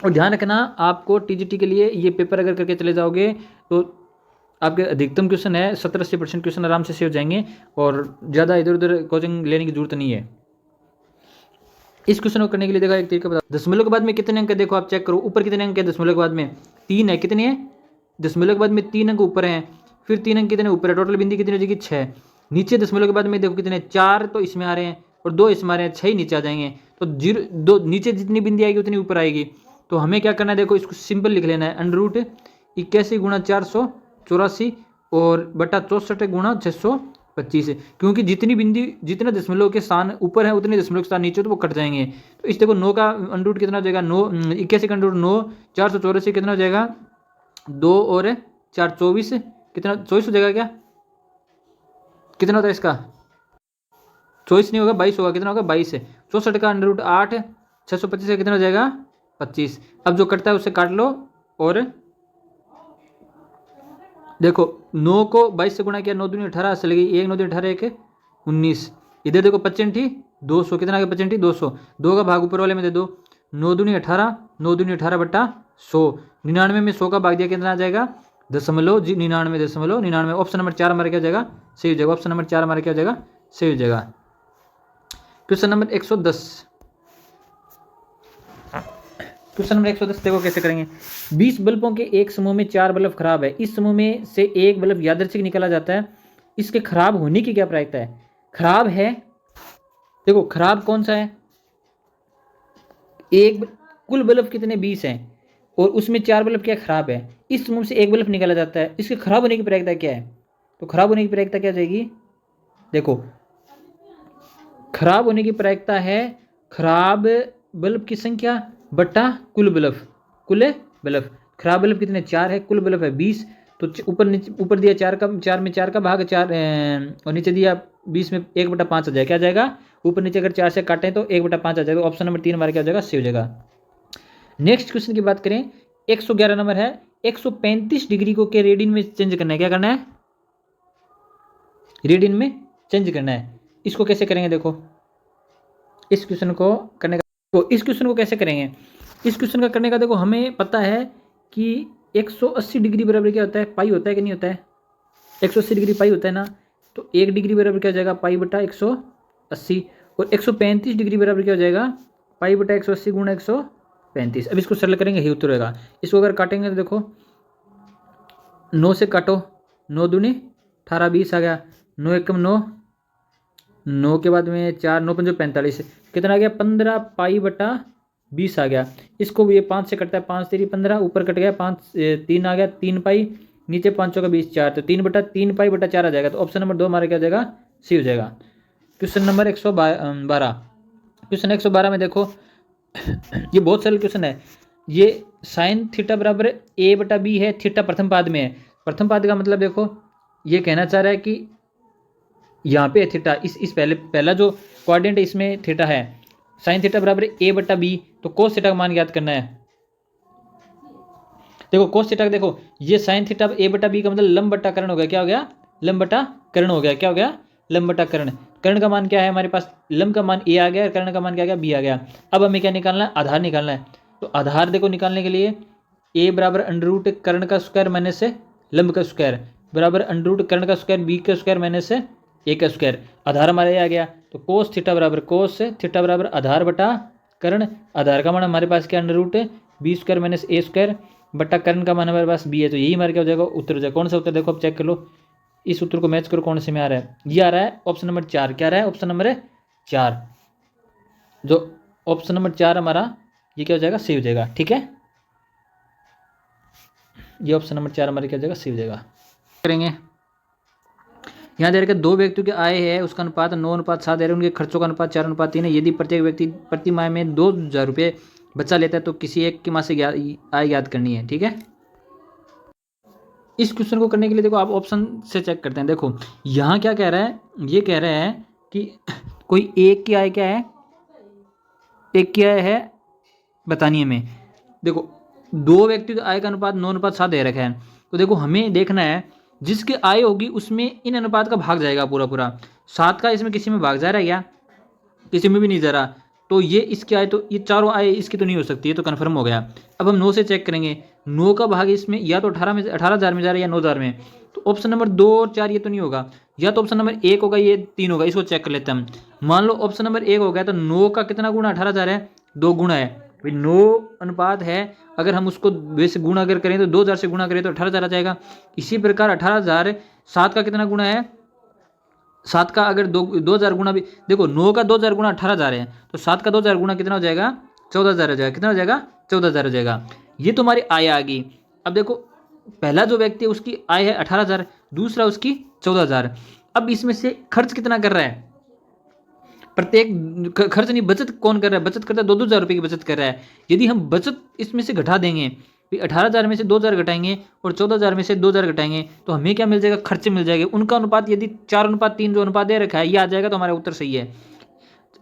और ध्यान रखना, आपको टीजीटी के लिए ये पेपर अगर करके चले जाओगे तो आपके अधिकतम क्वेश्चन है 70-80% क्वेश्चन आराम से सेव हो जाएंगे और ज़्यादा इधर उधर कोचिंग लेने की जरूरत नहीं है। इस क्वेश्चन को करने के लिए देखो एक तरीका बता, दशमलव के बाद में कितने अंक है, देखो आप चेक करो, ऊपर कितने अंक है दशमलव के बाद में 3 है, कितने हैं दशमलव के बाद में 3 अंक ऊपर हैं, फिर 3 अंक कितने ऊपर है, टोटल बिंदी कितनी हो जाएगी 6। नीचे दशमलव के बाद में देखो कितने 4 तो इसमें आ रहे हैं और 2 इसमें आ रहे हैं, 6 ही नीचे आ जाएंगे, तो 0 2 नीचे जितनी बिंदी आएगी उतनी ऊपर आएगी। तो हमें क्या करना है, देखो इसको सिंपल लिख लेना है, √81 गुणा 484 और बटा 64 गुणा 625, क्योंकि जितनी बिंदी जितने दशमलव के स्थान ऊपर है उतने दशमलव के स्थान नीचे तो वो कट जाएंगे। तो इस देखो 9 का √ कितना हो जाएगा 9, 81 का √ 9, 484 कितना हो जाएगा 2 और 4 24, कितना 24 हो जाएगा क्या, कितना होता है इसका 24 नहीं होगा 22 होगा, कितना होगा 22 है। 64 का √ 8, 625 का कितना हो जाएगा 25। अब जो कटता है उससे काट लो और देखो 9 को 22 से गुणा किया, 9 दूनी 18 से लगी 1 9 दूनी 18 1 19, इधर देखो 25 200, कितना आ गया 25 200, 2 का भाग ऊपर वाले में दे दो, 9 दूनी 18, 9 दूनी 18 बटा 100, 99 में 100 का भाग दिया कितना आ जाएगा 0.99, ऑप्शन नंबर 4 हमारा क्या हो जाएगा सही हो जाएगा, ऑप्शन नंबर 4 हमारा क्या हो जाएगा सही हो जाएगा। क्वेश्चन नंबर 110, क्वेश्चन नंबर 110 देखो कैसे करेंगे। 20 बल्बों के एक समूह में 4 बल्ब खराब है, इस समूह में से एक बल्ब यादृच्छिक निकाला जाता है, इसके खराब होने की क्या प्रायिकता है। खराब है, देखो खराब कौन सा है, एक कुल बल्ब कितने 20 हैं और उसमें 4 बल्ब क्या खराब है, इस समूह से एक बल्ब निकाला जाता है, इसके खराब होने की प्रायिकता क्या है। तो खराब होने की प्रायिकता क्या जाएगी, देखो खराब होने की प्रायिकता है खराब बल्ब की संख्या बटा कुल बल्ब, कुल बल्ब, खराब बल्ब कितने 4 है, कुल बल्ब है 20, तो ऊपर दिया 4 में 4 का भाग 4 और नीचे दिया 20 में 1/5 आ जाएगा, क्या जाएगा ऊपर नीचे अगर 4 से काटें तो 1/5 आ जाएगा, ऑप्शन नंबर 3 हमारा क्या हो जाएगा सही हो जाएगा। नेक्स्ट क्वेश्चन की बात करें, 111 नंबर है, 135 डिग्री को के रेडियन में चेंज करना है, क्या करना है रेडियन में चेंज करना है। इसको कैसे करेंगे, देखो इस क्वेश्चन को करने का, तो इस क्वेश्चन को कैसे करेंगे, इस क्वेश्चन का करने का देखो हमें पता है कि 180 डिग्री बराबर क्या होता है पाई होता है कि नहीं होता है, 180 डिग्री पाई होता है ना, तो 1 डिग्री बराबर क्या हो जाएगा पाई बटा 180, और 135 डिग्री बराबर क्या हो जाएगा पाई बटा 180 गुणा 135। अब इसको सरल करेंगे, यही उत्तर होगा। इसको अगर काटेंगे तो देखो 9 से काटो, 9 दूनी 18 20 आ गया, 9 एकम 9, 9 के बाद में 4 9 5 45, कितना आ गया 15 पाई बटा 20 आ गया। इसको ये 5 से कटता है, 5 3 15, ऊपर कट गया 5 3 आ गया 3 पाई, नीचे 5 का 20 4, तो 3/3 पाई बटा 4 आ जाएगा, तो ऑप्शन नंबर 2 हमारा क्या हो जाएगा सी हो जाएगा। क्वेश्चन नंबर 112, क्वेश्चन 112 में देखो ये बहुत सरल क्वेश्चन है, ये साइन थीटा बराबर a/b है, थीटा प्रथम पाद में है, प्रथम पाद का मतलब देखो ये कहना चाह रहा है कि यहाँ पे थीटा इस पहला जो क्वाड्रेंट है इसमें थीटा है, साइन थीटा बराबर a/b, तो कोस थीटा का मान ज्ञात करना है। देखो कोस थीटा देखो ये साइन थीटा a/b का मतलब लंब बटा कर्ण हो गया, क्या हो गया लंब बटा कर्ण हो गया, क्या हो गया लंब बटा कर्ण। कर्ण का मान क्या है हमारे पास, लंब का मान ए आ गया, कर्ण का मान क्या आ गया, बी आ गया। अब हमें क्या निकालना है, आधार निकालना है। तो आधार देखो निकालने के लिए ए बराबर अंडर रूट कर्ण का स्क्वायर माइनस से लंब का स्क्वायर बराबर अंडर रूट कर्ण का स्क्वायर बी का स्क्वायर माइनस से ए का स्क्वायर। आधार हमारे आ गया, तो कोस थीटा बराबर कोस थीटा बराबर आधार बटा कर्ण। आधार का मान हमारे पास क्या, under root B square minus a square बटा कर्ण का मान हमारे पास बी है। तो यही हमारे क्या हो जाएगा, उत्तर हो जाएगा। कौन सा उत्तर, देखो अब चेक कर लो, इस उत्तर को मैच करो कौन से में आ रहा है। ये आ रहा है ऑप्शन नंबर 4। क्या आ रहा है, ऑप्शन नंबर 4। जो ऑप्शन नंबर 4 हमारा ये क्या हो जाएगा, सी हो जाएगा। ठीक है, ये ऑप्शन नंबर 4 हमारे क्या हो जाएगा, सी हो जाएगा। करेंगे यहाँ दे रखा दो व्यक्तियों के आय है उसका अनुपात 9:7 दे रहे, उनके खर्चों का अनुपात 4:3 है। यदि प्रत्येक व्यक्ति प्रति माह में 2,000 रुपये बचा लेता है तो किसी एक की मासिक आय ज्ञात करनी है। ठीक है, इस क्वेश्चन को करने के लिए देखो आप ऑप्शन से चेक करते हैं। देखो यहाँ क्या कह रहा है, ये कह रहा है कि कोई एक की आय क्या है, एक की आय है बतानी है हमें। देखो दो व्यक्ति का आय का अनुपात 9:7 दे रखा है, तो देखो हमें देखना है जिसकी आय होगी उसमें इन अनुपात का भाग जाएगा पूरा पूरा। 7 का इसमें किसी में भाग जा रहा है क्या, किसी में भी नहीं जा रहा। तो ये इसकी आय, तो ये चारों आय इसकी तो नहीं हो सकती, ये तो कन्फर्म हो गया। अब हम 9 से चेक करेंगे, 9 का भाग इसमें या तो 18,000 में जा रहा है या 9,000 में। तो ऑप्शन नंबर 2 और 4 ये तो नहीं होगा, या तो ऑप्शन नंबर 1 होगा, ये 3 होगा। इसको चेक कर लेते हैं हम। मान लो ऑप्शन नंबर 1 हो गया, तो 9 का कितना गुणा 18,000 है, 2 गुणा है भाई। 9 अनुपात है, अगर हम उसको वैसे गुणा अगर करें तो 2,000 से गुणा करें तो 18,000 आ जाएगा। इसी प्रकार 18,000 7 का कितना गुणा है, 7 का अगर 2,000 गुणा भी, देखो 9 का 2,000 गुणा 18,000 है, तो 7 का 2,000 गुणा कितना हो जाएगा, 14,000 हो जाएगा। कितना हो जाएगा, 14,000 हो जाएगा। ये तुम्हारी आय आ गई। अब देखो पहला जो व्यक्ति है उसकी आय है 18,000, दूसरा उसकी 14,000। अब इसमें से खर्च कितना कर रहा है, प्रत्येक खर्च नहीं, बचत कौन कर रहा है, बचत करता है 2,000 रुपये की बचत कर रहा है। यदि हम बचत इसमें से घटा देंगे, 18,000 में से 2,000 घटाएंगे और 14,000 में से 2,000 घटाएंगे, तो हमें क्या मिल जाएगा, खर्चे मिल जाएंगे। उनका अनुपात यदि 4:3 जो अनुपात दे रखा है ये आ जाएगा, तो हमारा उत्तर सही है।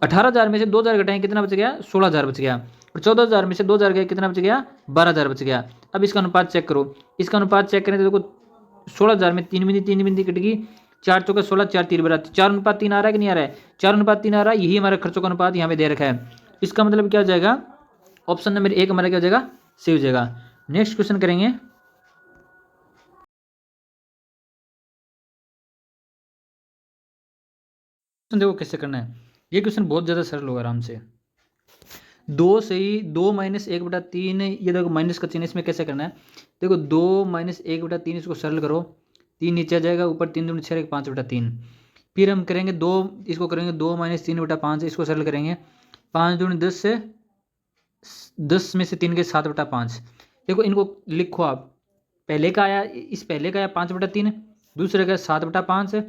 18,000 में से 2,000 घटाएंगे, कितना बच गया, 16,000 बच गया। और 14,000 में से 2,000 गए, कितना बच गया, 12,000 बच गया। अब इसका अनुपात चेक करो, इसका अनुपात चेक करें तो देखो 16,000 में 3 बिंदी कट गई, 4 चौके 16, 4 तीन बराबर 4:3 आ रहा है कि नहीं आ रहा है, 4:3 आ रहा है। यही हमारा खर्चों का अनुपात यहाँ पे दे रखा है। इसका मतलब क्या हो जाएगा, ऑप्शन नंबर 1 हमारा क्या हो जाएगा, सी हो जाएगा। नेक्स्ट क्वेश्चन करेंगे, देखो कैसे करना है। ये क्वेश्चन बहुत ज़्यादा सरल होगा, आराम से। 2 से ही 2 - 1/3, ये देखो माइनस का चिन्ह, इसमें कैसे करना है, देखो 2 - 1/3 इसको सरल करो, 3 नीचे आ जाएगा, ऊपर 3 दूनी 6, 5/3। फिर हम करेंगे 2, इसको करेंगे 2 - 3/5, इसको सरल करेंगे, 5 दूनी 10 से 10 में से 3 के 7/5। देखो इनको लिखो आप, पहले का आया, इस पहले का आया 5/3, दूसरे का 7/5।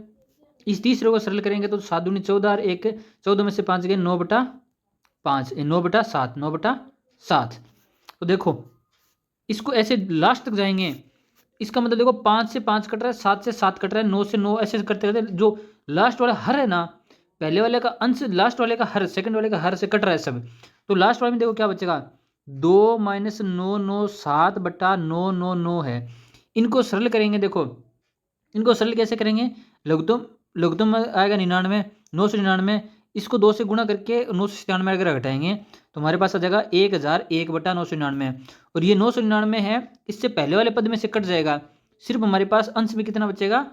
इस तीसरे को सरल करेंगे तो 7 दूनी 14 और 1 14 में से 5 गए 9/5, 9/7, 9/7। तो देखो इसको ऐसे लास्ट तक जाएंगे, इसका मतलब देखो 5 से 5 कट रहा है, 7 से 7 कट रहा है, 9 से 9, ऐसे करते करते जो लास्ट वाला हर है ना, पहले वाले का अंश लास्ट वाले का हर, सेकंड वाले का हर से कट रहा है सब। तो लास्ट वाले में देखो क्या बचेगा, 2 - 9 9 7/9 9 9 है। इनको सरल करेंगे, देखो इनको सरल कैसे करेंगे, लघुत्तम लघुत्तम आएगा 99, 9 से 99, इसको 2 से गुणा करके 9 से 97 अगर घटाएंगे तो हमारे पास आ जाएगा 1,001/999। और ये 999 है, इससे पहले वाले पद में से कट जाएगा, सिर्फ हमारे पास अंश में कितना बचेगा,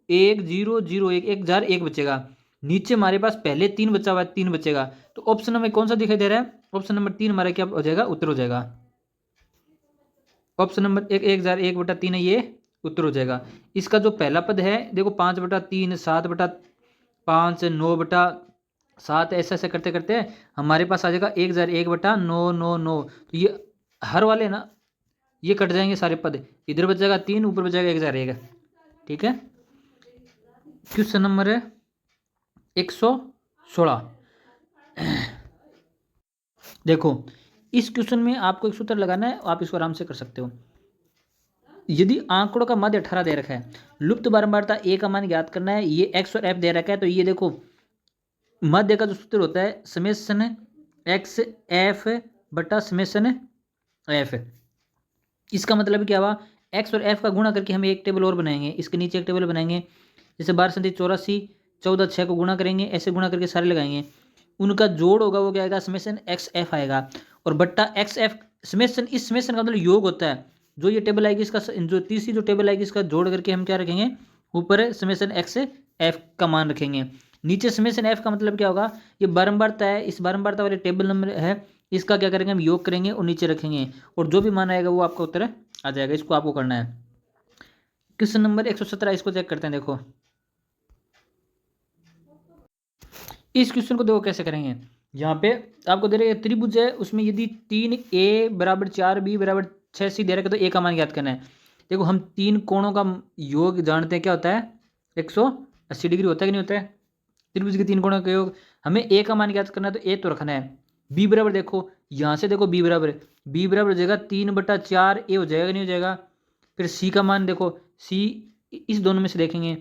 1,001, 1,001 बचेगा। नीचे हमारे पास पहले 3 बचा हुआ है, 3 बचेगा। तो ऑप्शन नंबर कौन सा दिखाई दे रहा है, ऑप्शन नंबर 3 हमारा क्या हो जाएगा, उत्तर हो जाएगा। ऑप्शन नंबर 1,001/3 है, ये उत्तर हो जाएगा। इसका जो पहला पद है देखो 5/3, 7/5, 9/7, ऐसे ऐसे करते करते हमारे पास आ जाएगा 1,001/999। तो ये हर वाले ना ये कट जाएंगे सारे पद, इधर बच जाएगा 3, ऊपर बच जाएगा 1,001। ठीक है, क्वेश्चन नंबर 116। देखो इस क्वेश्चन में आपको एक सूत्र लगाना है, आप इसको आराम से कर सकते हो। यदि आंकड़ों का मध्य 18 दे रखा है, लुप्त बारंबारता ए का मान ज्ञात करना है, ये एक्स और एफ दे रखा है, तो ये देखो मध्य का जो सूत्र होता है समेशन एक्स एफ बटा समेशन एफ। इसका मतलब क्या हुआ, एक्स और एफ का गुणा करके हम एक टेबल और बनाएंगे, इसके नीचे एक टेबल बनाएंगे, जैसे 12 × 84, 14 6 को गुणा करेंगे, ऐसे गुणा करके सारे लगाएंगे, उनका जोड़ होगा वो क्या आएगा, समेशन एक्स एफ आएगा, और बट्टा एक्स एफ समेशन, इस समेशन का मतलब योग होता है। जो ये टेबल आएगी इसका, जो तीसरी जो टेबल आएगी इसका जोड़ करके हम क्या रखेंगे, ऊपर समेशन एक्स एफ का मान रखेंगे, नीचे समेशन एफ का मतलब क्या होगा, ये बारंबारता है, इस बारंबारता वाले टेबल नंबर है, इसका क्या करेंगे हम, योग करेंगे और नीचे रखेंगे, और जो भी मान आएगा वो आपका उत्तर आ जाएगा। इसको आपको करना है। क्वेश्चन नंबर 117, इसको चेक करते हैं। देखो इस क्वेश्चन को देखो कैसे करेंगे। यहाँ पे आपको दे रहे हैं त्रिभुज है, उसमें यदि 3a बराबर 4b बराबर 6c दे रखा है तो a का मान ज्ञात करना है। देखो हम तीन कोणों का योग जानते हैं, क्या होता है, 180 डिग्री होता है कि नहीं होता है, त्रिभुज के तीन कोणों का योग। हमें a का मान ज्ञात करना है तो a तो रखना है। b बराबर देखो यहाँ से देखो b बराबर हो जाएगा 3/4a हो जाएगा, नहीं हो जाएगा। फिर c का मान देखो, c इस दोनों में से देखेंगे,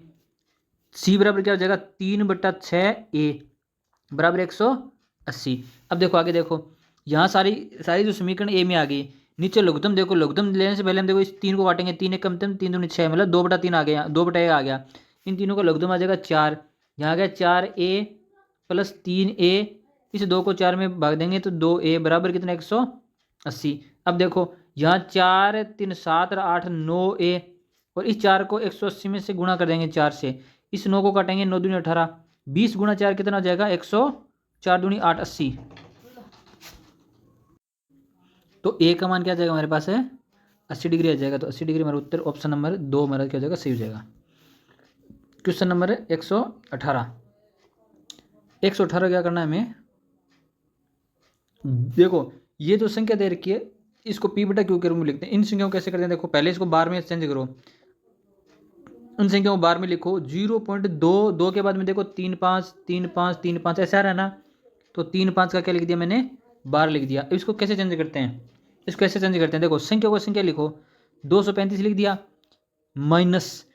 c बराबर क्या हो जाएगा 3/6a बराबर 180। अब देखो आगे देखो, यहाँ सारी जो समीकरण ए में आ गई, नीचे लघुत्तम देखो, लघुत्तम लेने से पहले हम देखो इस 3 को काटेंगे, 3 एक कम 3 दूनी 6, मतलब 2/3 आ गया, 2/1 आ गया, इन तीनों का लघुत्तम आ जाएगा 4, यहाँ आ गया 4a प्लस 3a, इस 2 को 4 में भाग देंगे तो 2a बराबर कितना 180। अब देखो यहाँ 4 3 7 8 9a, और इस 4 को 180 में से गुणा कर देंगे 4 से, इस 9 को काटेंगे, 9 दूनी 18, 20 गुणा 4 कितना हो जाएगा 104 दूनी 8 80। तो ए का मान क्या आ जाएगा हमारे पास है 80 डिग्री आ जाएगा। तो 80 डिग्री हमारा उत्तर ऑप्शन नंबर 2 हमारा क्या हो जाएगा, सही हो जाएगा। क्वेश्चन नंबर 118, 118 क्या करना है हमें, देखो ये जो संख्या दे रखी है इसको p/q के रूप में लिखते हैं। इन संख्याओं को कैसे करते हैं, देखो पहले इसको बार में चेंज करो, उन संख्याओं को बार में लिखो, 0.22 के बाद में देखो 3 5 3 5 3 5 ऐसा आ रहा है ना, तो 3 5 का क्या लिख दिया मैंने, बार लिख दिया। अब इसको कैसे चेंज करते हैं, इसको कैसे चेंज करते हैं, देखो संख्या को संख्या लिखो, 235 लिख दिया, माइनस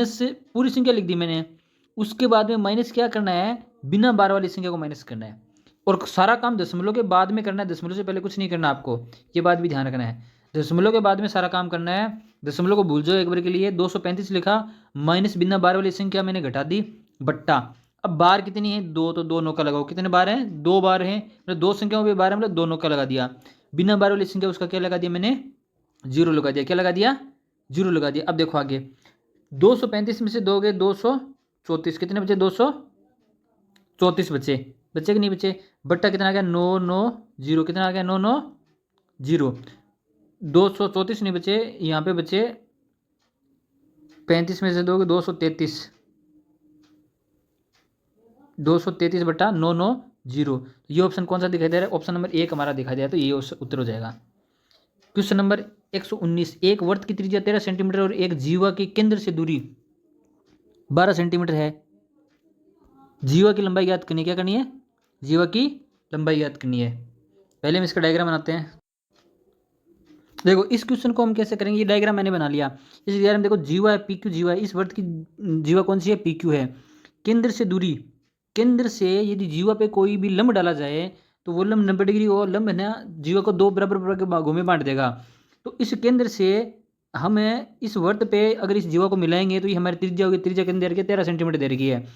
से पूरी संख्या लिख दी मैंने, उसके बाद में माइनस क्या करना है, बिना बार वाली संख्या को माइनस करना है, और सारा काम दशमलव के बाद में करना है, दशमलव से पहले कुछ नहीं करना आपको, ये बात भी ध्यान रखना है, दशमलव के बाद में सारा काम करना है, दशमलव को भूल जाओ एक बार के लिए। 235 लिखा, माइनस बिना बार वाली संख्या मैंने घटा दी, बट्टा, अब बार कितनी है 2, तो 2 नौका लगाओ, कितने बार हैं 2 बार हैं, मतलब 2 संख्याओं पे बार है, मतलब 2 नौका लगा दिया, बिना बार वाली संख्या उसका क्या लगा दिया मैंने, 0 लगा दिया, क्या लगा दिया 0 लगा दिया। अब देखो आगे 235 में से 2 गए 234, कितने बचे 234 बचे कि नहीं बचे, बट्टा कितना आ गया 990, कितना आ गया 990, 234 नहीं बचे, यहाँ पे बचे 35 में से 2 233, 233/990। ये ऑप्शन कौन सा दिखाई दे रहा है, ऑप्शन नंबर 1 हमारा दिखाई दे रहा है, तो ये उत्तर हो जाएगा। क्वेश्चन नंबर 119, एक वर्त की त्रिज्या 13 सेंटीमीटर और एक जीवा के केंद्र से दूरी 12 सेंटीमीटर है, जीवा की लंबाई ज्ञात करनी है, क्या करनी है, जीवा की लंबाई ज्ञात करनी है। पहले हम इसका डायग्राम बनाते हैं। देखो इस क्वेश्चन को हम कैसे करेंगे, ये डायग्राम मैंने बना लिया, इस डायग्राम देखो जीवा है पी क्यू, जीवा है, इस वर्त की जीवा कौन सी है, पी क्यू है, केंद्र से दूरी, केंद्र से यदि जीवा पे कोई भी लंब डाला जाए तो वो लंब 90 डिग्री और लंब है ना जीवा को 2 बराबर के भागों में बांट देगा। तो इस केंद्र से हमें इस वर्त पे अगर इस जीवा को मिलाएंगे तो ये हमारी त्रिज्या होगी, त्रिज्या केंद्र के 13 सेंटीमीटर दे रखी है,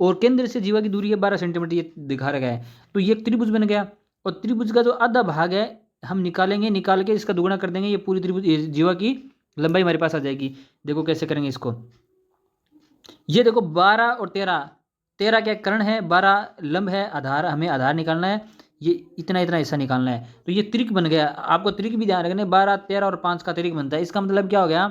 और केंद्र से जीवा की दूरी है 12 सेंटीमीटर, ये दिखा रखा है। तो ये त्रिभुज बन गया, और त्रिभुज का जो आधा भाग है हम निकालेंगे, निकाल के इसका दुगुना कर देंगे, ये पूरी त्रिभुज जीवा की लंबाई हमारे पास आ जाएगी। देखो कैसे करेंगे इसको, ये देखो 12 और 13 क्या कर्ण है, 12 लंब है, आधार हमें आधार निकालना है, ये इतना इतना हिस्सा निकालना है, तो ये त्रिक बन गया। आपको त्रिक भी ध्यान रखना है, 12 13 और 5 का त्रिक बनता है। इसका मतलब क्या हो गया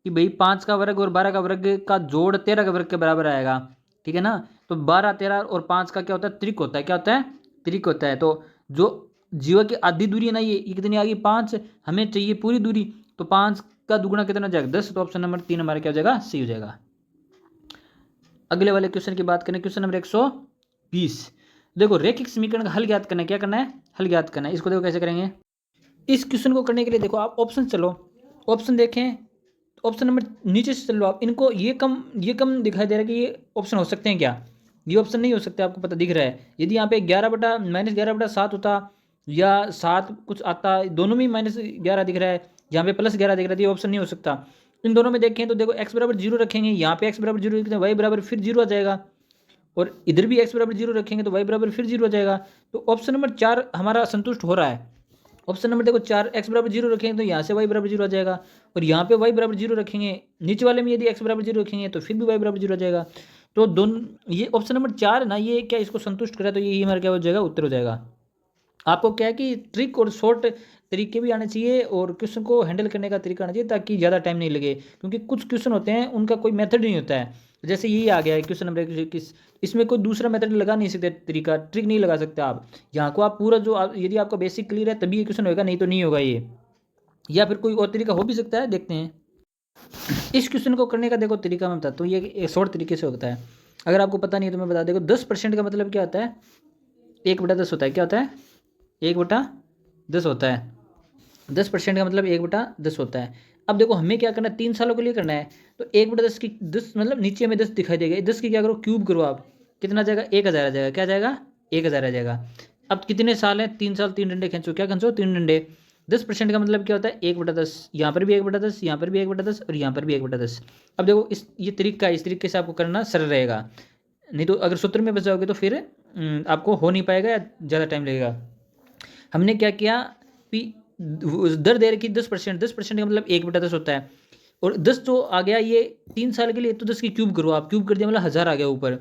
कि भाई 5 का वर्ग और 12 का वर्ग का जोड़ 13 का वर्ग के बराबर आएगा, ठीक है ना। तो 12 13 और 5 का क्या होता है, त्रिक होता है, क्या होता है, त्रिक होता है। तो जो जीवा की आधी दूरी है ना, ये कितनी आ गई 5, हमें चाहिए पूरी दूरी, तो 5 का दुगुना कितना हो जाएगा 10, तो ऑप्शन नंबर 3 हमारा क्या हो जाएगा, सही हो जाएगा। अगले वाले क्वेश्चन की बात करें, क्वेश्चन नंबर 120, देखो रैखिक समीकरण का हल ज्ञात करना है, क्या करना है, हल ज्ञात करना है। इसको देखो कैसे करेंगे, इस क्वेश्चन को करने के लिए देखो आप ऑप्शन चलो, ऑप्शन देखें, ऑप्शन नंबर नीचे से चलो आप, इनको ये कम दिखाई दे रहा है कि ये ऑप्शन हो सकते हैं क्या, ये ऑप्शन नहीं हो सकते, आपको पता दिख रहा है। यदि यहाँ पे 11/-11/7 होता या 7 कुछ आता, दोनों में -11 दिख रहा है, यहाँ पे +11 दिख रहा है, ये ऑप्शन नहीं हो सकता। इन दोनों में देखें तो देखो x बराबर 0 रखेंगे, यहाँ पे x बराबर 0 वाई बराबर फिर 0 आ जाएगा, और इधर भी x बराबर 0 रखेंगे तो y बराबर फिर 0 हो जाएगा। तो ऑप्शन नंबर 4 हमारा संतुष्ट हो रहा है। ऑप्शन नंबर देखो 4, x बराबर 0 रखेंगे तो यहाँ से y बराबर 0 आ जाएगा, और यहाँ पे y बराबर 0 रखेंगे, नीचे वाले में यदि x बराबर 0 रखेंगे तो फिर भी y बराबर 0 आ जाएगा। तो दोनों ये ऑप्शन नंबर 4 ना, ये क्या इसको संतुष्ट करा, तो ये हमारा क्या हो जाएगा, उत्तर हो जाएगा। आपको क्या है कि ट्रिक और शॉर्ट तरीके भी आने चाहिए और क्वेश्चन को हैंडल करने का तरीका आना चाहिए, ताकि ज़्यादा टाइम नहीं लगे, क्योंकि कुछ क्वेश्चन होते हैं उनका कोई मेथड नहीं होता है। जैसे यही आ गया है क्वेश्चन नंबर 21, इसमें कोई दूसरा मेथड लगा नहीं सकते, तरीका ट्रिक नहीं लगा सकते आप। यहाँ को आप पूरा जो यदि आपका बेसिक क्लियर है तभी ये क्वेश्चन होगा, नहीं तो नहीं होगा ये, या फिर कोई और तरीका हो भी सकता है, देखते हैं। इस क्वेश्चन को करने का देखो तरीका मैं बताता हूँ, ये शॉर्ट तरीके से होता है। अगर आपको पता नहीं है तो मैं बता देखो, 10% का मतलब क्या होता है, 1/10 होता है। क्या होता है, 1/10 होता है। 10% का मतलब 1/10 होता है। अब देखो हमें क्या करना है, 3 सालों के लिए करना है, तो 1/10 की 10 मतलब नीचे में 10 दिखाई देगा, 10 की क्या करो, क्यूब करो आप, कितना आ जाएगा, 1000 आ जाएगा। क्या आ जाएगा, 1000 आ जाएगा। अब कितने साल हैं, 3 साल, 3 डंडे खींचो, क्या खींचो, 3 डंडे। 10% का मतलब क्या होता है, 1/10, यहाँ पर भी 1/10, यहाँ पर भी 1/10 और यहाँ पर भी 1/10। अब देखो ये तरीका है, इस तरीके से आपको करना सरल रहेगा, नहीं तो अगर सूत्र में बच जाओगे तो फिर आपको हो नहीं पाएगा या ज़्यादा टाइम लगेगा। हमने क्या किया कि दर दे रखी 10%, 10% का मतलब 1/10 होता है, और 10 जो आ गया ये 3 साल के लिए, तो 10 की क्यूब करो आप, क्यूब कर दिया मतलब 1000 आ गया ऊपर।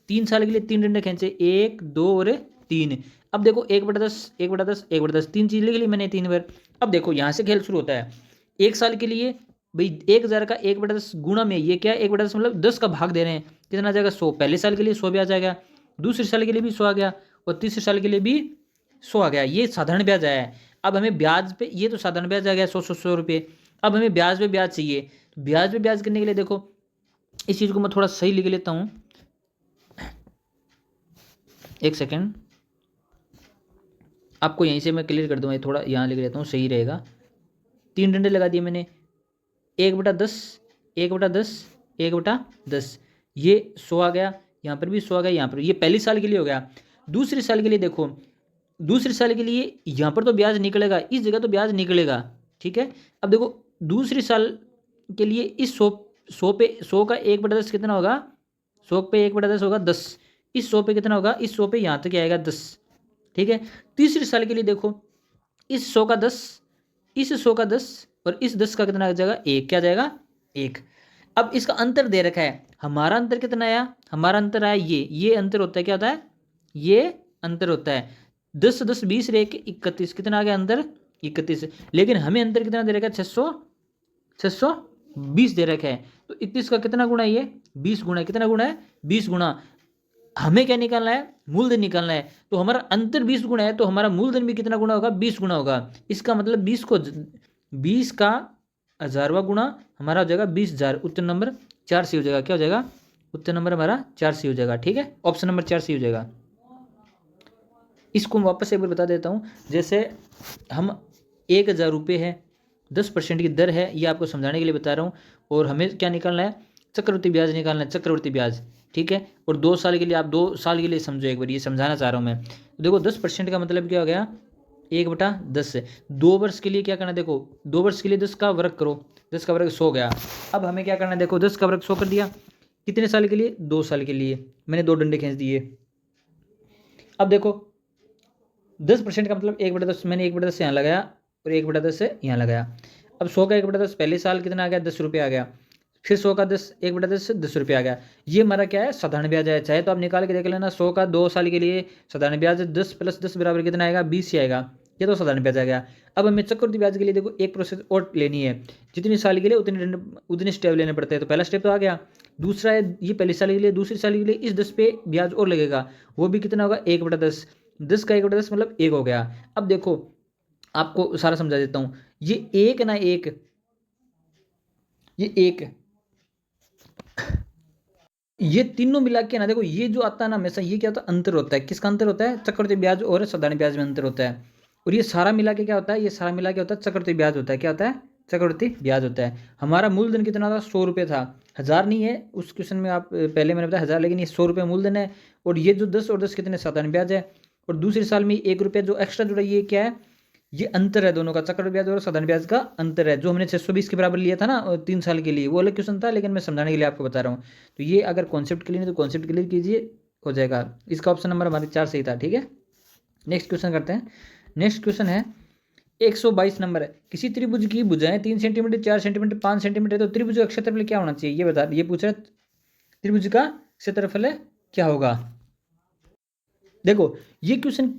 3 साल के लिए 3 डंडे खींचे, 1 2 और 3। अब देखो 1/10, 1/10, 1/10, 3 चीज़ लिख ली मैंने 3 बार। अब देखो यहाँ से खेल शुरू होता है। 1 साल के लिए भाई 1000 का 1/10 गुणा में ये क्या है, 1/10 मतलब 10 का भाग दे रहे हैं, कितना आ जाएगा, 100। पहले साल के लिए 100 ब्याज आ गया, दूसरे साल के लिए भी 100 आ गया, और तीसरे साल के लिए भी 100 आ गया। ये साधारण ब्याज आया है। अब हमें ब्याज पे, ये तो साधारण ब्याज आ गया 100 रुपये। अब हमें ब्याज पे ब्याज चाहिए, तो ब्याज पे ब्याज करने के लिए देखो इस चीज़ को मैं थोड़ा सही लिख लेता हूँ, एक सेकेंड, आपको यहीं से मैं क्लियर कर दूँगा, थोड़ा यहाँ लिख लेता हूँ, सही रहेगा। 3 डंडे लगा दिए मैंने, 1/10, 1/10, 1/10, ये 100 आ गया, यहाँ पर भी 100 आ गया, यहाँ पर, ये पहली साल के लिए हो गया। दूसरे साल के लिए देखो, दूसरे साल के लिए यहाँ पर तो ब्याज निकलेगा, इस जगह तो ब्याज निकलेगा, ठीक है। अब देखो दूसरे साल के लिए इस 100 पे 100 का 1/10 कितना होगा, 100 पे 1/10 होगा 10, इस 100 पे कितना होगा, इस 100 पे यहाँ तक आएगा 10, ठीक है। तीसरे साल के लिए देखो, इस 100 का 10, इस 100 का 10 और इस 10 का कितना आ जाएगा, 1, क्या जाएगा, 1। अब इसका अंतर दे रखा है, हमारा अंतर कितना आया, हमारा अंतर आया ये अंतर होता है, क्या होता है, ये अंतर होता है। 10 10 20 रह के 31, कितना आ गया अंतर, 31। लेकिन हमें अंतर कितना दे रखा है, 620 दे रखा है। तो 31 का कितना गुणा है, ये 20 गुणा है, कितना गुणा है, 20 गुणा। हमें क्या निकालना है, मूलधन निकालना है, तो हमारा अंतर 20 गुणा है, तो हमारा मूलधन भी कितना गुणा होगा, 20 गुणा होगा। इसका मतलब 20 का 1000वां गुणा हमारा हो जाएगा 20,000। उत्तर नंबर 4 सी हो जाएगा, क्या हो जाएगा, उत्तर नंबर हमारा 4 सी हो जाएगा, ठीक है, ऑप्शन नंबर 4 सी हो जाएगा। इसको वापस एक बार बता देता हूँ, जैसे हम 1000 रुपये है, 10% की दर है, ये आपको समझाने के लिए बता रहा हूँ। और हमें क्या निकालना है, चक्रवृद्धि ब्याज निकालना है, चक्रवृद्धि ब्याज, ठीक है। और 2 साल के लिए, आप 2 साल के लिए समझो एक बार, ये समझाना चाह रहा हूँ मैं। देखो 10% का मतलब क्या हो गया, 1/10। 2 वर्ष के लिए क्या करना है, देखो 2 वर्ष के लिए 10 का वर्ग करो, 10 का वर्ग 100 गया। अब हमें क्या करना है, देखो 10 का वर्ग 100 कर दिया, कितने साल के लिए, 2 साल के लिए, मैंने 2 डंडे खींच दिए। अब देखो 10% का मतलब 1/10, मैंने 1/10 यहाँ लगाया और 1/10 से यहाँ लगाया। अब 100 का 1/10 पहले साल कितना आ गया, 10 रुपये आ गया, फिर 100 का 10 1/10 से 10 रुपये आ गया। ये हमारा क्या है, साधारण ब्याज है, चाहे तो आप निकाल के देख लेना। 100 का 2 साल के लिए साधारण ब्याज 10 + 10 बराबर कितना आएगा, 20 ही आएगा, ये तो साधारण ब्याज आ गया। अब हमें चक्रवृद्धि ब्याज के लिए देखो एक प्रोसेस और लेनी है, जितनी साल के लिए उतने स्टेप लेने पड़ते हैं। तो पहला स्टेप तो आ गया, दूसरा है ये पहले साल के लिए, दूसरी साल के लिए इस 10 पे ब्याज और लगेगा, वो भी कितना होगा, 1/10। 10 का 1/10 मतलब 1 हो गया। अब देखो आपको सारा समझा देता हूँ, ये एक ना एक, ये एक, ये तीनों मिला के ना, देखो ये जो आता है ना हमेशा, ये क्या होता है, अंतर होता है। किसका अंतर होता है, चक्रवृद्धि ब्याज और साधारण ब्याज में अंतर होता है। और ये सारा मिला के क्या होता है, ये सारा मिला के होता है चक्रवृद्धि ब्याज होता है। क्या होता है, चक्रवृद्धि ब्याज होता है। हमारा मूलधन कितना था, 100 रुपये था, 1000 नहीं है उस क्वेश्चन में, आप पहले मैंने बताया 1000, लेकिन ये 100 रुपये मूलधन है। और ये जो 10 और 10 कितने, साधारण ब्याज है। और दूसरे साल में 1 रुपया जो एक्स्ट्रा जुड़ा, ये क्या है, ये अंतर है दोनों का, चक्रवृद्धि ब्याज और साधारण ब्याज का अंतर है। जो हमने 620 के बराबर लिया था ना 3 साल के लिए, वो अलग क्वेश्चन था, लेकिन मैं समझाने के लिए आपको बता रहा हूँ। तो ये अगर कॉन्सेप्ट क्लियर नहीं तो कॉन्सेप्ट क्लियर कीजिए, हो जाएगा। इसका ऑप्शन नंबर हमारे 4 सही था। ठीक है, नेक्स्ट क्वेश्चन करते हैं। नेक्स्ट क्वेश्चन है 122 नंबर है। किसी त्रिभुज की भुजाएं 3 सेंटीमीटर, 4 सेंटीमीटर, 5 सेंटीमीटर है, तो त्रिभुज का क्षेत्रफल क्या होना चाहिए, ये बता। ये पूछ रहा है त्रिभुज का क्षेत्रफल क्या होगा। देखो ये क्वेश्चन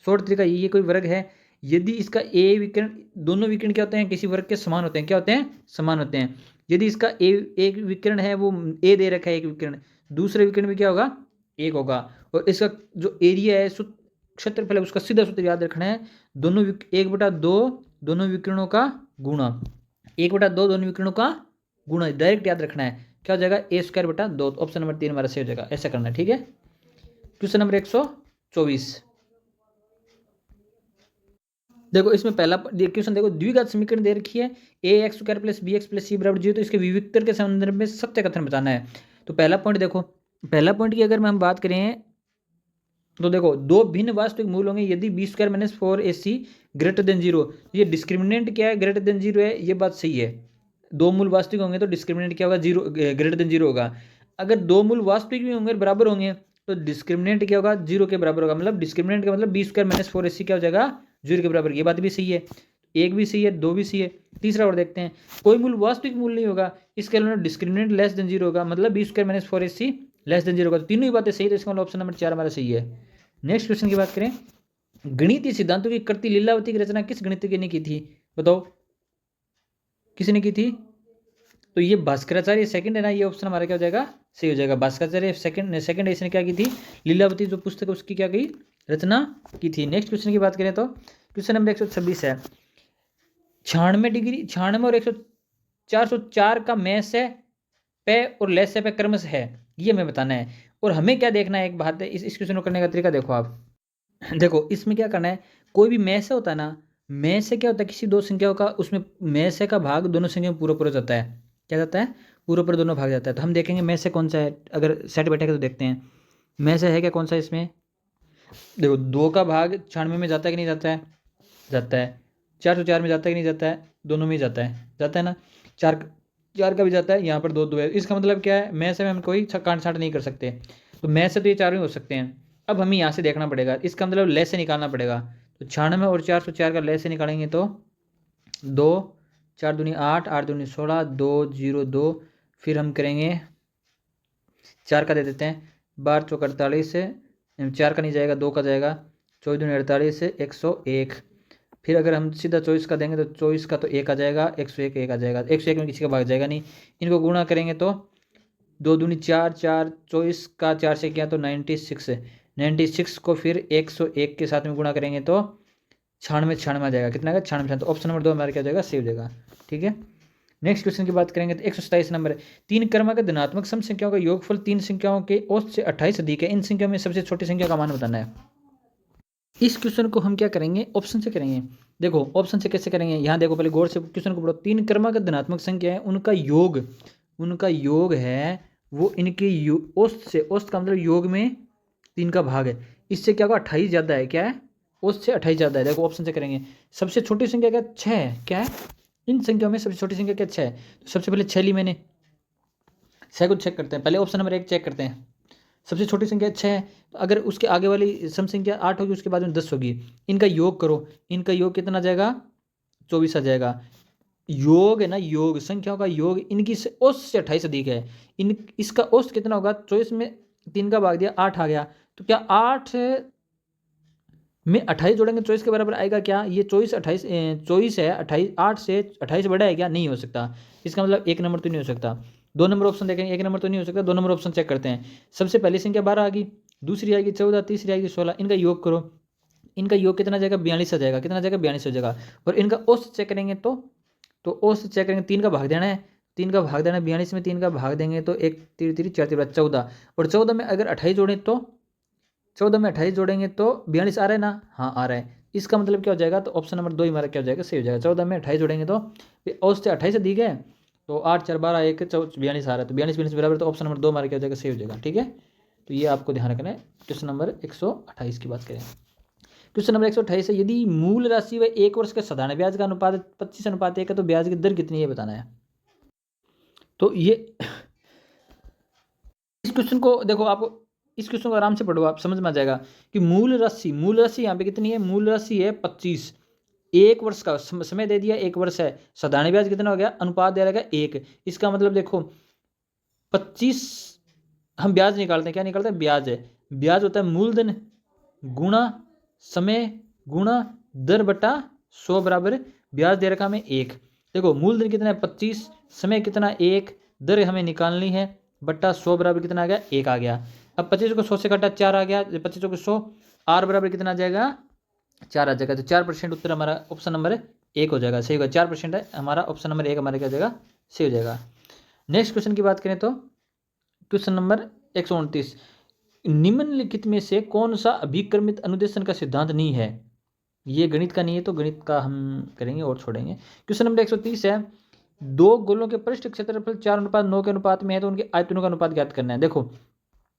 शॉर्ट तरीका, ये कोई वर्ग है, यदि इसका ए विकर्ण, दोनों विकर्ण क्या होते हैं, किसी वर्ग के समान होते हैं। क्या होते हैं, समान होते हैं। यदि इसका ए एक विकर्ण है, वो ए दे रखा है एक विकर्ण, दूसरे विकर्ण में क्या होगा, एक होगा। और इसका जो एरिया है, क्षेत्रफल है, उसका सीधा सूत्र याद रखना है, दोनों 1/2 दोनों विकर्णों का गुणा, 1/2 दोनों विकर्णों का गुणा, डायरेक्ट याद रखना है। क्या हो जाएगा, a²/2। ऑप्शन नंबर 3 हमारा सही हो जाएगा। ऐसा करना है। ठीक है, क्वेश्चन नंबर 124। देखो इसमें पहला क्वेश्चन देखो, द्विघात समीकरण दे रखी है ax² + bx + c = 0, तो इसके विविक्तर के संदर्भ में सत्य कथन बताना है। तो पहला पॉइंट देखो, पहला पॉइंट की अगर हम बात करें तो देखो दो भिन्न वास्तविक मूल होंगे यदि b² - 4ac > 0। ये डिस्क्रिमिनेंट क्या है, >0 है, ये बात सही है। दो मूल वास्तविक होंगे तो डिस्क्रिमिनेंट क्या होगा, 0 > 0 होगा। अगर दो मूल वास्तविक भी होंगे, बराबर होंगे, तो डिस्क्रिमिनेंट क्या होगा, 0 के बराबर होगा। मतलब डिस्क्रिमिनेंट का मतलब b² - 4ac क्या हो जाएगा, 0 के बराबर। ये बात भी सही है, एक भी सही है, दो भी सही है। तीसरा और देखते हैं, कोई मूल वास्तविक मूल नहीं होगा, इसके अलावा डिस्क्रिमिनेंट <0 होगा, मतलब b² - 4ac <0 होगा। तो तीनों ही बातें सही है, तो इसका मतलब ऑप्शन नंबर 4 हमारा सही है। नेक्स्ट क्वेश्चन की बात करें, गणितीय सिद्धांतों की कृति लीलावती की रचना किस गणितज्ञ ने की थी, बताओ किसने की थी। तो ये भास्कराचार्य सेकंड है ना, ये ऑप्शन हमारा क्या हो जाएगा, सही हो जाएगा। भास्कराचार्य सेकंड इसने क्या की थी, लीलावती जो पुस्तक है उसकी क्या की रचना की थी। नेक्स्ट क्वेश्चन की बात करें तो क्वेश्चन नंबर 126 है, 96 और 404 का मैस है पे और लेस है पे क्रमश है, ये हमें बताना है। और हमें क्या देखना है, एक बात है, इस क्वेश्चन को करने का तरीका देखो आप। देखो इसमें क्या करना है, कोई भी में से होता है ना, में से क्या होता है, किसी दो संख्याओं का, उसमें में से का भाग दोनों संख्या में पूरा पूरा जाता है। क्या जाता है, पूरा पूरा दोनों भाग जाता है। तो हम देखेंगे में से कौन सा है, अगर सेट बैठेगा तो देखते हैं में से है क्या, कौन सा इसमें। देखो 2 का भाग 96 में जाता है कि नहीं जाता है, जाता है। 404 में जाता है कि नहीं जाता है, दोनों में ही जाता है ना। 4 का भी जाता है, यहाँ पर 2 है। इसका मतलब क्या है, में से हम कोई काट छाट नहीं कर सकते, तो में से तो ये 4 ही हो सकते हैं। अब हमें यहाँ से देखना पड़ेगा, इसका मतलब ले से निकालना पड़ेगा। तो 96 और 404 का ले से निकालेंगे तो 2, 4 दूनी 8, 8 दूनी 16, 2 0 2। फिर हम करेंगे 4 का दे देते हैं, 12 चौक 48 से 4 का नहीं जाएगा, 2 का जाएगा, 24 दूनी 48 से 101। फिर अगर हम सीधा 24 का देंगे तो 24 का तो 1 आ जाएगा, 101 1 आ जाएगा, 101 में किसी का भाग जाएगा नहीं। इनको गुणा करेंगे तो 2 दूनी 4, 4 24 का 4 से किया तो 96 को फिर 101 के साथ में गुणा करेंगे तो 96 आ जाएगा। कितना आएगा, 96। तो ऑप्शन नंबर 2 हमारा क्या हो जाएगा, सही हो जाएगा। ठीक है, नेक्स्ट क्वेश्चन की बात करेंगे तो 127 नंबर है, 3 क्रमागत धनात्मक सम संख्याओं का योगफल 3 संख्याओं के औसत से 28 अधिक है, इन संख्याओं में सबसे छोटी संख्या का मान बताना है। इस क्वेश्चन को हम क्या करेंगे, ऑप्शन से करेंगे। देखो ऑप्शन से कैसे करेंगे, यहाँ देखो पहले गौर से क्वेश्चन को पढ़ो। 3 क्रमागत धनात्मक संख्या है, उनका योग है वो इनके औसत से, औसत का मतलब योग में 3 का भाग है, इससे क्या होगा 28 ज़्यादा है। क्या है, औसत से 28 ज़्यादा है। देखो ऑप्शन से करेंगे। सबसे छोटी संख्या क्या, 6 है। क्या है, इन संख्याओं में सबसे छोटी संख्या क्या, 6 है। तो सबसे पहले 6 ली मैंने, 6 को चेक करते हैं। पहले ऑप्शन नंबर 1 चेक करते हैं, सबसे छोटी संख्या 6 है, तो अगर उसके आगे वाली सम संख्या 8 होगी, उसके बाद में 10 होगी, इनका योग करो, इनका योग कितना जाएगा, 24 आ जाएगा। योग है ना, योग संख्याओं का योग इनकी औसत से 28 अधिक है। इसका औसत कितना होगा, 24 में 3 का भाग दिया 8 आ गया, तो क्या 8 में 28 जोड़ेंगे 24 के बराबर आएगा क्या, ये 24 है, 28 8 से 28 बड़ा है क्या, नहीं हो सकता। इसका मतलब 1 नंबर तो नहीं हो सकता। 2 नंबर ऑप्शन देखेंगे, 1 नंबर तो नहीं हो सकता। 2 नंबर ऑप्शन चेक करते हैं। सबसे पहली संख्या 12 आ गई, दूसरी आएगी 14, तीसरी आएगी 16, इनका योग करो, इनका योग कितना जाएगा, 42 आ जाएगा। कितना जाएगा, 42 हो जाएगा। और इनका औसत चेक करेंगे तो औसत चेक करेंगे, 3 का भाग देना है, 3 का भाग देना है, 42 में 3 का भाग देंगे तो 1 3 3 4 3 14, और 14 में अगर 28 जोड़ें तो 14 में 28 जोड़ेंगे तो 42 आ रहा है ना, हाँ आ रहा है। इसका मतलब क्या हो जाएगा, तो ऑप्शन नंबर 2 हमारा क्या हो जाएगा, सही हो जाएगा। 14 में 28 जोड़ेंगे तो औसत से 28 अधिक है, तो 8 4 12 1 42 आ रहा है, तो 42 बराबर, तो ऑप्शन नंबर 2 हमारा क्या हो जाएगा, सही हो जाएगा। ठीक है, तो ये आपको ध्यान रखना है। क्वेश्चन नंबर 128 की बात करें, क्वेश्चन नंबर 128 है, यदि मूल राशि व 1 वर्ष के साधारण ब्याज का अनुपात 25:1 है, तो ब्याज की दर कितनी है बताना है। तो ये इस क्वेश्चन को देखो, आप इस क्वेश्चन को आराम से पढ़ो, आप समझ में आ जाएगा कि मूल राशि यहाँ पे कितनी है, मूल राशि है 25, 1 वर्ष का समय दे दिया, 1 वर्ष है, साधारण ब्याज कितना हो गया, अनुपात दे रहेगा 1। इसका मतलब देखो 25 हम ब्याज निकालते हैं, क्या निकालते हैं, ब्याज है, ब्याज होता है मूलधन गुणा समय गुणा दर बटा 100 बराबर ब्याज दे रखा हमें 1। देखो मूलधन कितना है 25, समय कितना 1, दर हमें निकालनी है, बट्टा 100 बराबर कितना आ गया, 1 आ गया। अब 25 को 100 से काटा 4 आ गया, 25 को 100, आर बराबर कितना आ जाएगा, 4 आ जाएगा। तो 4% उत्तर हमारा ऑप्शन नंबर 1 हो जाएगा, सही होगा। 4% है हमारा ऑप्शन नंबर 1 हमारा क्या हो जाएगा, सही हो जाएगा। नेक्स्ट क्वेश्चन की बात करें तो क्वेश्चन नंबर 129, निम्नलिखित में से कौन सा अभिक्रमित अनुदेशन का सिद्धांत नहीं है। ये गणित का नहीं है तो गणित का हम करेंगे और छोड़ेंगे। क्वेश्चन नंबर 130 है, दो गोलों के पृष्ठ क्षेत्रफल 4:9 के अनुपात में है तो उनके आयतनों का अनुपात ज्ञात करना है। देखो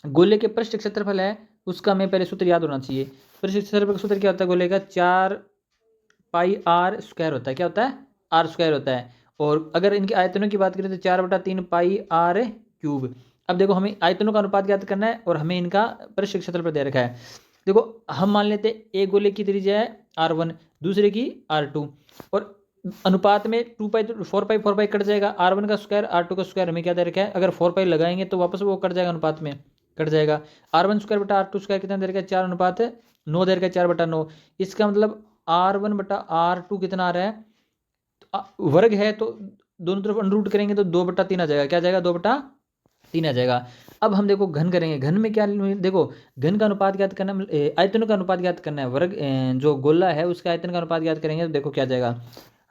गोले के पृष्ठ क्षेत्रफल है उसका हमें पहले सूत्र याद होना चाहिए। पृष्ठ क्षेत्रफल का सूत्र क्या होता है, गोले का 4 पाई आर स्क्वायर होता है, क्या होता है, आर स्क्वायर होता है। और अगर इनके आयतनों की बात करें तो 4/3 पाई आर क्यूब। अब देखो हमें आयतनों का अनुपात ज्ञात करना है और हमें इनका पृष्ठ क्षेत्रफल दे रखा है। देखो हम मान लेते हैं एक गोले की त्रिज्या है R1, दूसरे की R2, और अनुपात में 2 पाई तो 4 पाई कट जाएगा, R1 का स्क्वायर R2 का स्क्वायर हमें क्या दे रखा है, अगर 4 पाई लगाएंगे तो वापस वो कट जाएगा, अनुपात में कट जाएगा। R1 स्क्वायर बटा R2 स्क्वायर कितना दे रखा है, 4:9 दे रखा है, 4/9। इसका मतलब R1 बटा R2 कितना आ रहा है, वर्ग है तो दोनों तरफ अंडर करेंगे तो 2/3 आ जाएगा, क्या जाएगा, 2/3 आ जाएगा। अब हम देखो घन करेंगे, घन में क्या, देखो घन का अनुपात ज्ञात करना, आयतनों का अनुपात ज्ञात करना है, वर्ग जो गोला है उसका आयतन का अनुपात ज्ञात करेंगे तो देखो क्या जाएगा,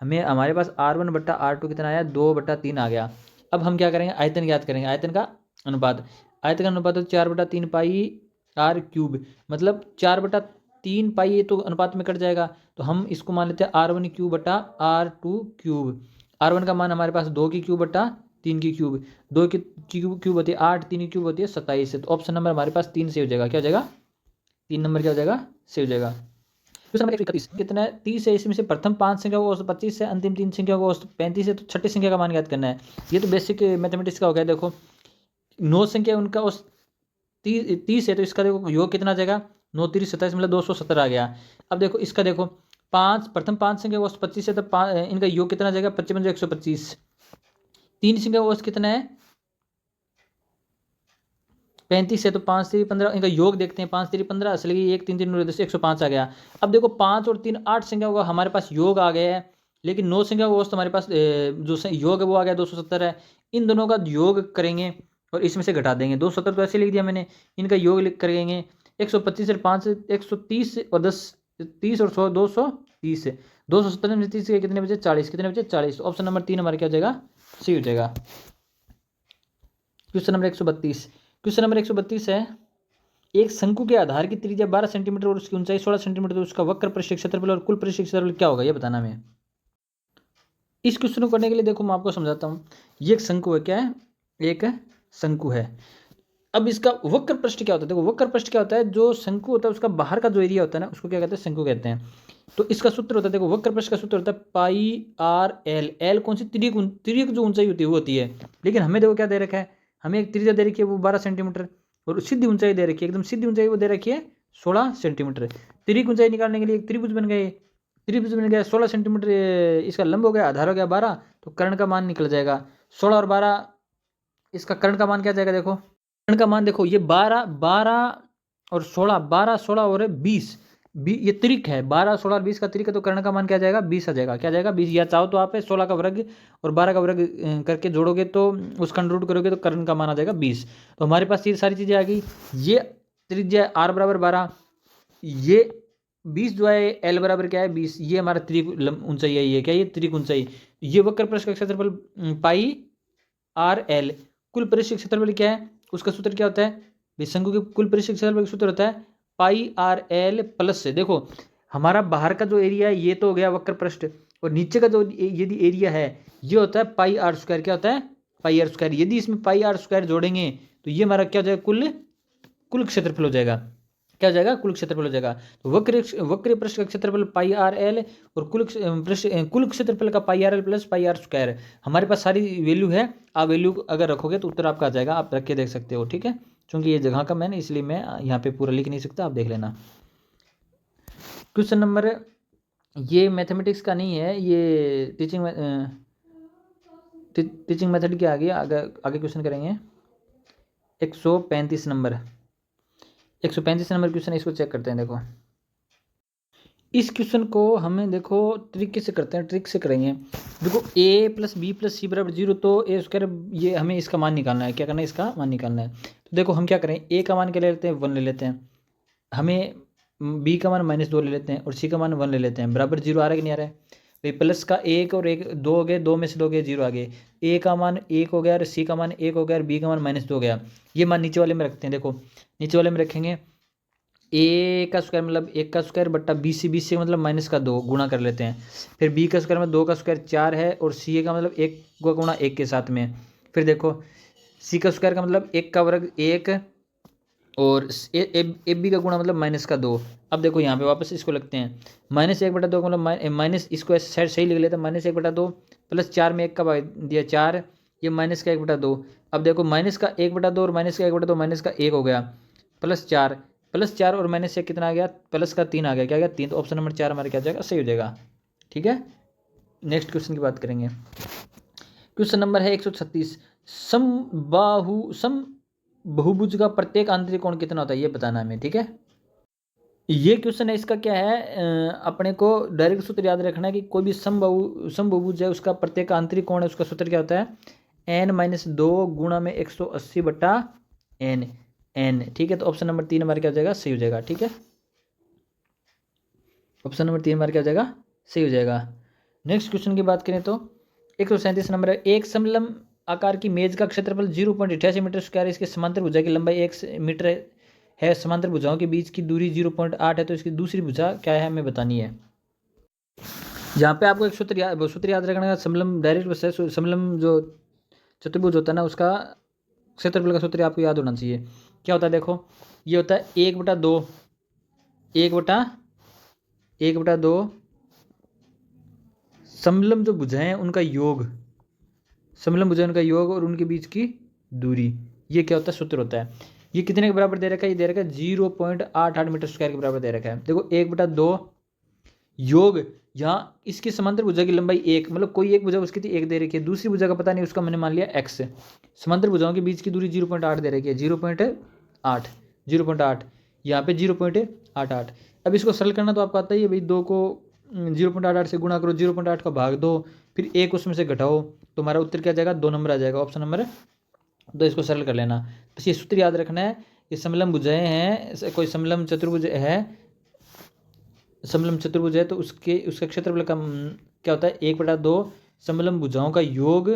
हमें हमारे पास R1 बट्टा R2 कितना आया, 2/3 आ गया। अब हम क्या करेंगे, आयतन ज्ञात करेंगे, आयतन का अनुपात, आयतन का अनुपात तो 4/3 पाई आर क्यूब, मतलब 4/3 पाई, ये तो अनुपात में कट जाएगा तो हम इसको मान लेते हैं R1 क्यूब बटा R2 क्यूब। R1 का मान हमारे पास 2 की क्यूब बटा 3 की क्यूब, 2 की क्यूब होती है 8, 3 की क्यूब होती है 27। तो ऑप्शन नंबर हमारे पास 3 से हो जाएगा, क्या हो जाएगा, 3 नंबर क्या हो जाएगा, से हो जाएगा। क्वेश्चन नंबर 131 कितना है, 30 है, इसमें से प्रथम 5 संख्या को औसत 25 है, अंतिम 3 संख्या को औसत 35 है, तो छठी संख्या का मान ज्ञात करना है। ये तो बेसिक मैथमेटिक्स का हो गया। देखो 9 संख्या उनका औसत 30 है तो इसका देखो योग कितना आ जाएगा, 9 3 27 मतलब 270 आ गया। अब देखो इसका देखो प्रथम 5 संख्या का औसत 25 है तो इनका योग कितना आ जाएगा, 55 125। 3 संख्या का औसत कितना है, 35 है तो 5 3 15, इनका योग देखते हैं, 5 3 15 असली 1 3 3 10 105 आ गया। अब देखो 5 और 3 8 संख्या का हमारे पास योग आ गया है, लेकिन 9 संख्या का औसत हमारे पास जो योग है वो आ गया 270 है। इन दोनों का योग करेंगे और इसमें से घटा देंगे, 270 तो ऐसे लिख दिया मैंने, इनका योग लिख करेंगे 125 और 5 130 और 10 30 और 100 230, 270 में 30 के कितने बचे 40, कितने बचे 40। ऑप्शन नंबर 3 हमारा क्या हो जाएगा, सी हो जाएगा। क्वेश्चन नंबर 132, क्वेश्चन नंबर 132 है, एक शंकु के आधार की त्रिज्या 12 सेंटीमीटर और उसकी ऊंचाई 16 सेंटीमीटर, तो उसका वक्र पृष्ठ क्षेत्रफल और कुल पृष्ठ क्षेत्रफल क्या होगा, ये बताना हमें। इस क्वेश्चन को करने के लिए देखो मैं आपको समझाता हूँ। ये एक शंकु है, क्या है, एक शंकु है। अब इसका वक्र पृष्ठ क्या होता है, देखो वक्र पृष्ठ क्या होता है, जो शंकु होता है उसका बाहर का जो एरिया होता है ना उसको क्या कहते हैं, शंकु कहते हैं। तो इसका सूत्र होता है, देखो वक्र पृष्ठ का सूत्र होता है पाई आर एल, एल कौन सी, त्रिक जो ऊंचाई होती है वो होती है। लेकिन हमें देखो क्या दे रखा है, हमें एक त्रिज्या दे रखी है वो 12 सेंटीमीटर और सीधी ऊंचाई दे रखी है, एकदम सीधी ऊंचाई वो दे रखी है 16 सेंटीमीटर। त्रिक ऊंचाई निकालने के लिए एक त्रिभुज बन गए, त्रिभुज बन गया 16 सेंटीमीटर, इसका लंब हो गया, आधार हो गया 12, तो कर्ण का मान निकल जाएगा 16 और 12, इसका कर्ण का मान क्या जाएगा, देखो कर्ण का मान देखो ये 12 और 16, 12 16 और 20, ये त्रिक है, 12 16 और 20 का त्रिक है, तो कर्ण का मान क्या जाएगा, 20 आ जाएगा, क्या जाएगा 20। या चाहो तो आप 16 का वर्ग और 12 का वर्ग करके जोड़ोगे तो उसका अंडर करोगे तो कर्ण का मान आ जाएगा 20। तो हमारे पास ये सारी चीज़ें आ गई। ये त्रिज्या r बराबर 12, ये 20 जो है l बराबर क्या है 20, ये हमारा त्रिक ऊंचाई है, ये क्या, ये त्रिक ऊंचाई। ये वक्र पृष्ठ का क्षेत्रफल पाई आर एल, कुल पृष्ठ क्षेत्रफल क्या है, उसका सूत्र क्या होता है, शंकु के कुल पृष्ठ क्षेत्रफल का सूत्र होता है पाई आर एल प्लस से, देखो हमारा बाहर का जो एरिया है ये तो हो गया वक्र पृष्ठ, और नीचे का जो यदि एरिया है ये होता है पाई आर स्क्वायर, क्या होता है पाई आर स्क्वायर। यदि इसमें पाई आर स्क्वायर जोड़ेंगे तो ये हमारा क्या हो जाएगा, कुल क्षेत्रफल हो जाएगा, क्या हो जाएगा, कुल क्षेत्रफल हो जाएगा। तो वक्र पृष्ठ का क्षेत्रफल पाई आर एल और कुल क्षेत्रफल का pi r l plus pi r square. हमारे पास सारी वैल्यू है, आप वैल्यू अगर रखोगे तो उत्तर आपका आ जाएगा, आप रख के देख सकते हो, ठीक है। चूँकि ये जगह कम है ना, इसलिए मैं यहाँ पे पूरा लिख नहीं सकता, आप देख लेना। क्वेश्चन नंबर, ये मैथमेटिक्स का नहीं है, ये टीचिंग मेथड के आगे आगे आगे क्वेश्चन करेंगे। 135 नंबर 135 नंबर क्वेश्चन है, इसको चेक करते हैं। देखो इस क्वेश्चन को हमें देखो ट्रिक से करते हैं, ट्रिक से करेंगे। देखो a प्लस बी प्लस सी बराबर 0, तो ए स्क्वायर, ये हमें इसका मान निकालना है। क्या करना है? इसका मान निकालना है। तो देखो हम क्या करें, a का मान क्या ले लेते हैं? 1 ले लेते हैं। हमें b का मान -2 ले लेते हैं और c का मान 1 ले लेते हैं। बराबर 0 आ रहा है कि नहीं आ रहा है? भाई प्लस का 1 और 1 2 हो गए, 2 में से 2 गए 0 आ गए। a का मान 1 हो गया और c का मान 1 हो गया और b का मान -2 हो गया। ये मान नीचे वाले में रखते हैं। देखो नीचे वाले में रखेंगे, a का स्क्वायर मतलब 1 का स्क्वायर बट्टा bc मतलब -2 गुणा कर लेते हैं। फिर b का स्क्वायर में 2 का स्क्वायर 4 है और ca का मतलब 1 का गुणा 1 के साथ में। फिर देखो c का स्क्वायर का मतलब 1 का वर्ग 1 और ए बी का गुणा मतलब -2। अब देखो यहाँ पे वापस इसको लगते हैं, -1/2 का मतलब माइनस, इसको सही लिख लेते हैं, -1/2 प्लस 4 में 1 का भाग दिया 4, ये -1/2। अब देखो माइनस का 1/2 और -1/2 -1 हो गया, +4 और -1 कितना आ गया? प्लस का 3 आ गया। क्या आ गया? 3। तो ऑप्शन नंबर 4 हमारा क्या हो जाएगा? सही हो जाएगा। ठीक है, नेक्स्ट क्वेश्चन की बात करेंगे। क्वेश्चन नंबर है 136। बहुभुज का प्रत्येक आंतरिक कोण कितना होता है, ये बताना हमें। ठीक है, ये क्वेश्चन है, इसका क्या है, अपने को डायरेक्ट सूत्र याद रखना है कि कोई भी समबहुभुज है, उसका प्रत्येक आंतरिक कोण है, उसका सूत्र क्या होता है? n-2 गुणा में 180/n n। ठीक है, तो ऑप्शन नंबर 3 हमारा क्या हो जाएगा? सही हो जाएगा। ठीक है, ऑप्शन नंबर 3 हमारा क्या हो जाएगा? सही हो जाएगा। नेक्स्ट क्वेश्चन की बात करें तो 137 नंबर है। एक समलम आकार की मेज का क्षेत्रफल 0.88 मीटर स्क्वायर, इसके समांतर भुजा की लंबाई 1 मीटर है, समांतर भुजाओं के बीच की दूरी 0.8 है, तो इसकी दूसरी भुजा क्या है, हमें बतानी है। जहाँ पे आपको एक सूत्र याद रखना है, समलम डायरेक्ट बस है, समलम जो चतुर्भुज होता है ना, उसका क्षेत्रफल का सूत्र आपको याद होना चाहिए। क्या होता है? देखो ये होता है 1/2 समलम जो भुजाएं हैं उनका योग, समलम भुजाएं उनका योग और उनके बीच की दूरी, ये क्या होता है? सूत्र होता है। ये कितने के बराबर दे रखा है? ये दे रखा है 0.88 मीटर स्क्वायर के बराबर दे रखा है। देखो 1/2 योग, यहाँ इसकी समांतर भुजा की लंबाई 1, मतलब कोई एक भुजा उसकी थी 1 दे रखी है, दूसरी भुजा का पता नहीं, उसका मैंने मान लिया x। समांतर भुजाओं के बीच की दूरी 0.8 दे रखी है, 0.8 यहाँ पे 0.88। अब इसको सरल करना तो आपको आता ही है भाई, 2 को 0.88 से गुणा करो, 0.8 का भाग दो, फिर 1 उसमें से घटाओ, तो हमारा उत्तर क्या जाएगा? 2 नंबर आ जाएगा, ऑप्शन नंबर 2। इसको सरल कर लेना। बस ये सूत्र याद रखना है, ये समलम भुजाएं हैं, कोई समलम चतुर्भुज है, तो उसका क्षेत्रफल का क्या होता है? 1/2 समलम भुजाओं का योग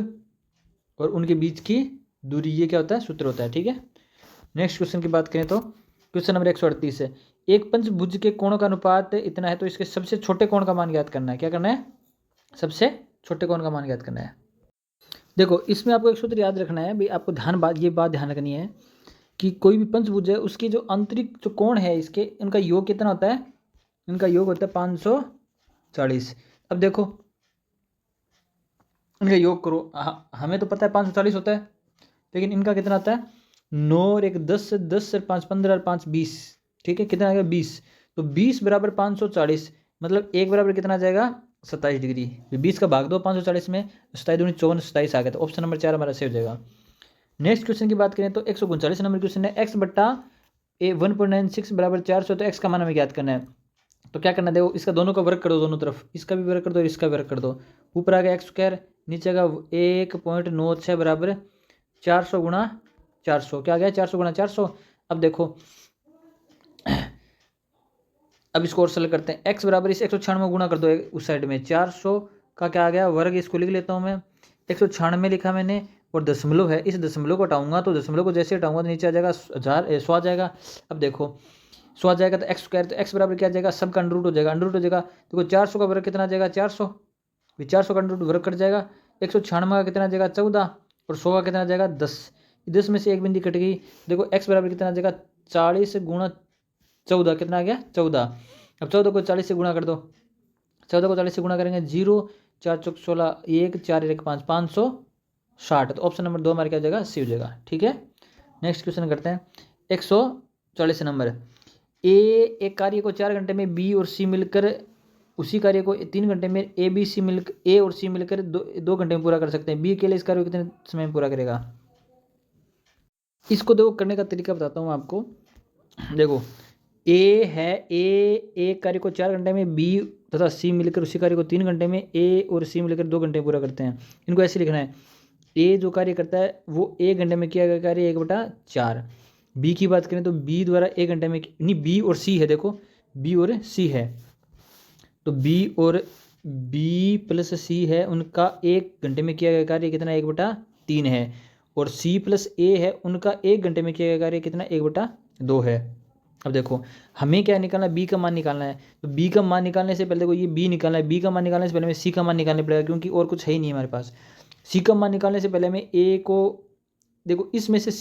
और उनके बीच की दूरी, ये क्या होता है? सूत्र होता है। ठीक है, नेक्स्ट क्वेश्चन की बात करें तो क्वेश्चन नंबर 138 है। एक पंचभुज के कोणों का अनुपात इतना है, तो इसके सबसे छोटे कोण का मान ज्ञात करना है। क्या करना है? सबसे छोटे कोण का मान ज्ञात करना है। देखो इसमें आपको एक सूत्र याद रखना है भाई, आपको ये बात ध्यान रखनी है कि कोई भी पंचभुज है, उसकी जो आंतरिक जो कोण है, इसके उनका योग कितना होता है? इनका योग होता है 540। अब देखो इनका योग करो, हमें तो पता है 540 होता है, लेकिन इनका कितना आता है? 9 और 1 10, 10 और 5 15 और 5 20। ठीक है, कितना आ गया? 20। तो 20 बराबर 540, मतलब 1 बराबर कितना आ जाएगा? 27 डिग्री। 20 का भाग दो 540 में, 27 दूनी 54, 27 आ गया, तो ऑप्शन नंबर 4 हमारा सही हो जाएगा। नेक्स्ट क्वेश्चन की बात करें तो 139 नंबर क्वेश्चन है। x बट्टा 1.96 बराबर 400, तो x का मान हमें ज्ञात करना है। तो क्या करना है? देखो इसका दोनों का वर्ग कर दो, दोनों तरफ, इसका भी वर्ग कर दो और इसका भी वर्ग कर दो। ऊपर आ गया एक्स स्क्वायर, नीचे का 1.96 बराबर 400 गुणा 400। क्या आ गया? 400 गुणा 400। अब देखो अब इसको और सरल करते हैं। x बराबर इस 196 गुणा कर दो उस साइड में, 400 का क्या आ गया? वर्ग। इसको लिख लेता हूँ मैं, 196 लिखा मैंने, और दशमलव है, इस दशमलव को हटाऊंगा, तो दशमलव को जैसे हटाऊंगा तो नीचे आ जाएगा 100 आ जाएगा। अब देखो 100 आ जाएगा तो एक्स स्क्वायर, तो एक्स बराबर क्या आ जाएगा? सब का अंडर रूट हो जाएगा, अंडर रूट हो जाएगा। देखो 400 का वर्ग कितना आ जाएगा? 400, 400 का अंडर रूट वर्ग कट जाएगा। 196 का कितना आ जाएगा? 14, और 100 का कितना आ जाएगा? 10। 10 में से एक बिंदी कट गई। देखो एक्स बराबर कितना आ जाएगा? 40 गुणा 14, कितना आ गया? 14। अब 14 को 40 से गुणा कर दो, 14 को 40 से गुणा करेंगे, 0 4 चौक 16, 1 4 1 5, 560। तो ऑप्शन नंबर 2 हमारे क्या हो जाएगा? सी हो जाएगा। ठीक है, नेक्स्ट क्वेश्चन करते हैं 140 नंबर। ए एक कार्य को 4 घंटे में बी और सी मिलकर उसी कार्य को 3 घंटे में ए और सी मिलकर 2 घंटे में पूरा कर सकते हैं। बी के लिए इस कार्य को कितने समय में पूरा करेगा? इसको देखो करने का तरीका बताता हूँ आपको। देखो ए है, एक कार्य को 4 घंटे में बी तथा सी मिलकर उसी कार्य को 3 घंटे में ए और सी मिलकर 2 घंटे में पूरा करते हैं। इनको ऐसे लिखना है, ए जो कार्य करता है वो 1 घंटे में किया गया कार्य 1/4। बी की बात करें तो बी द्वारा 1 घंटे में नहीं, बी और सी है, देखो बी और सी है, तो बी प्लस सी है, उनका 1 घंटे में किया गया कार्य कितना 1/3 है। और सी प्लस ए है, उनका 1 घंटे में किया गया कार्य कितना 1/2 है। अब देखो हमें क्या निकालना है, बी का मान निकालना है। तो बी का मान निकालने से पहले देखो ये बी निकालना है, बी का मान निकालने से पहले हमें सी का मान निकालना पड़ेगा, क्योंकि और कुछ है ही नहीं हमारे पास। सी का मान निकालने से पहले हमें ए को, देखो इसमें से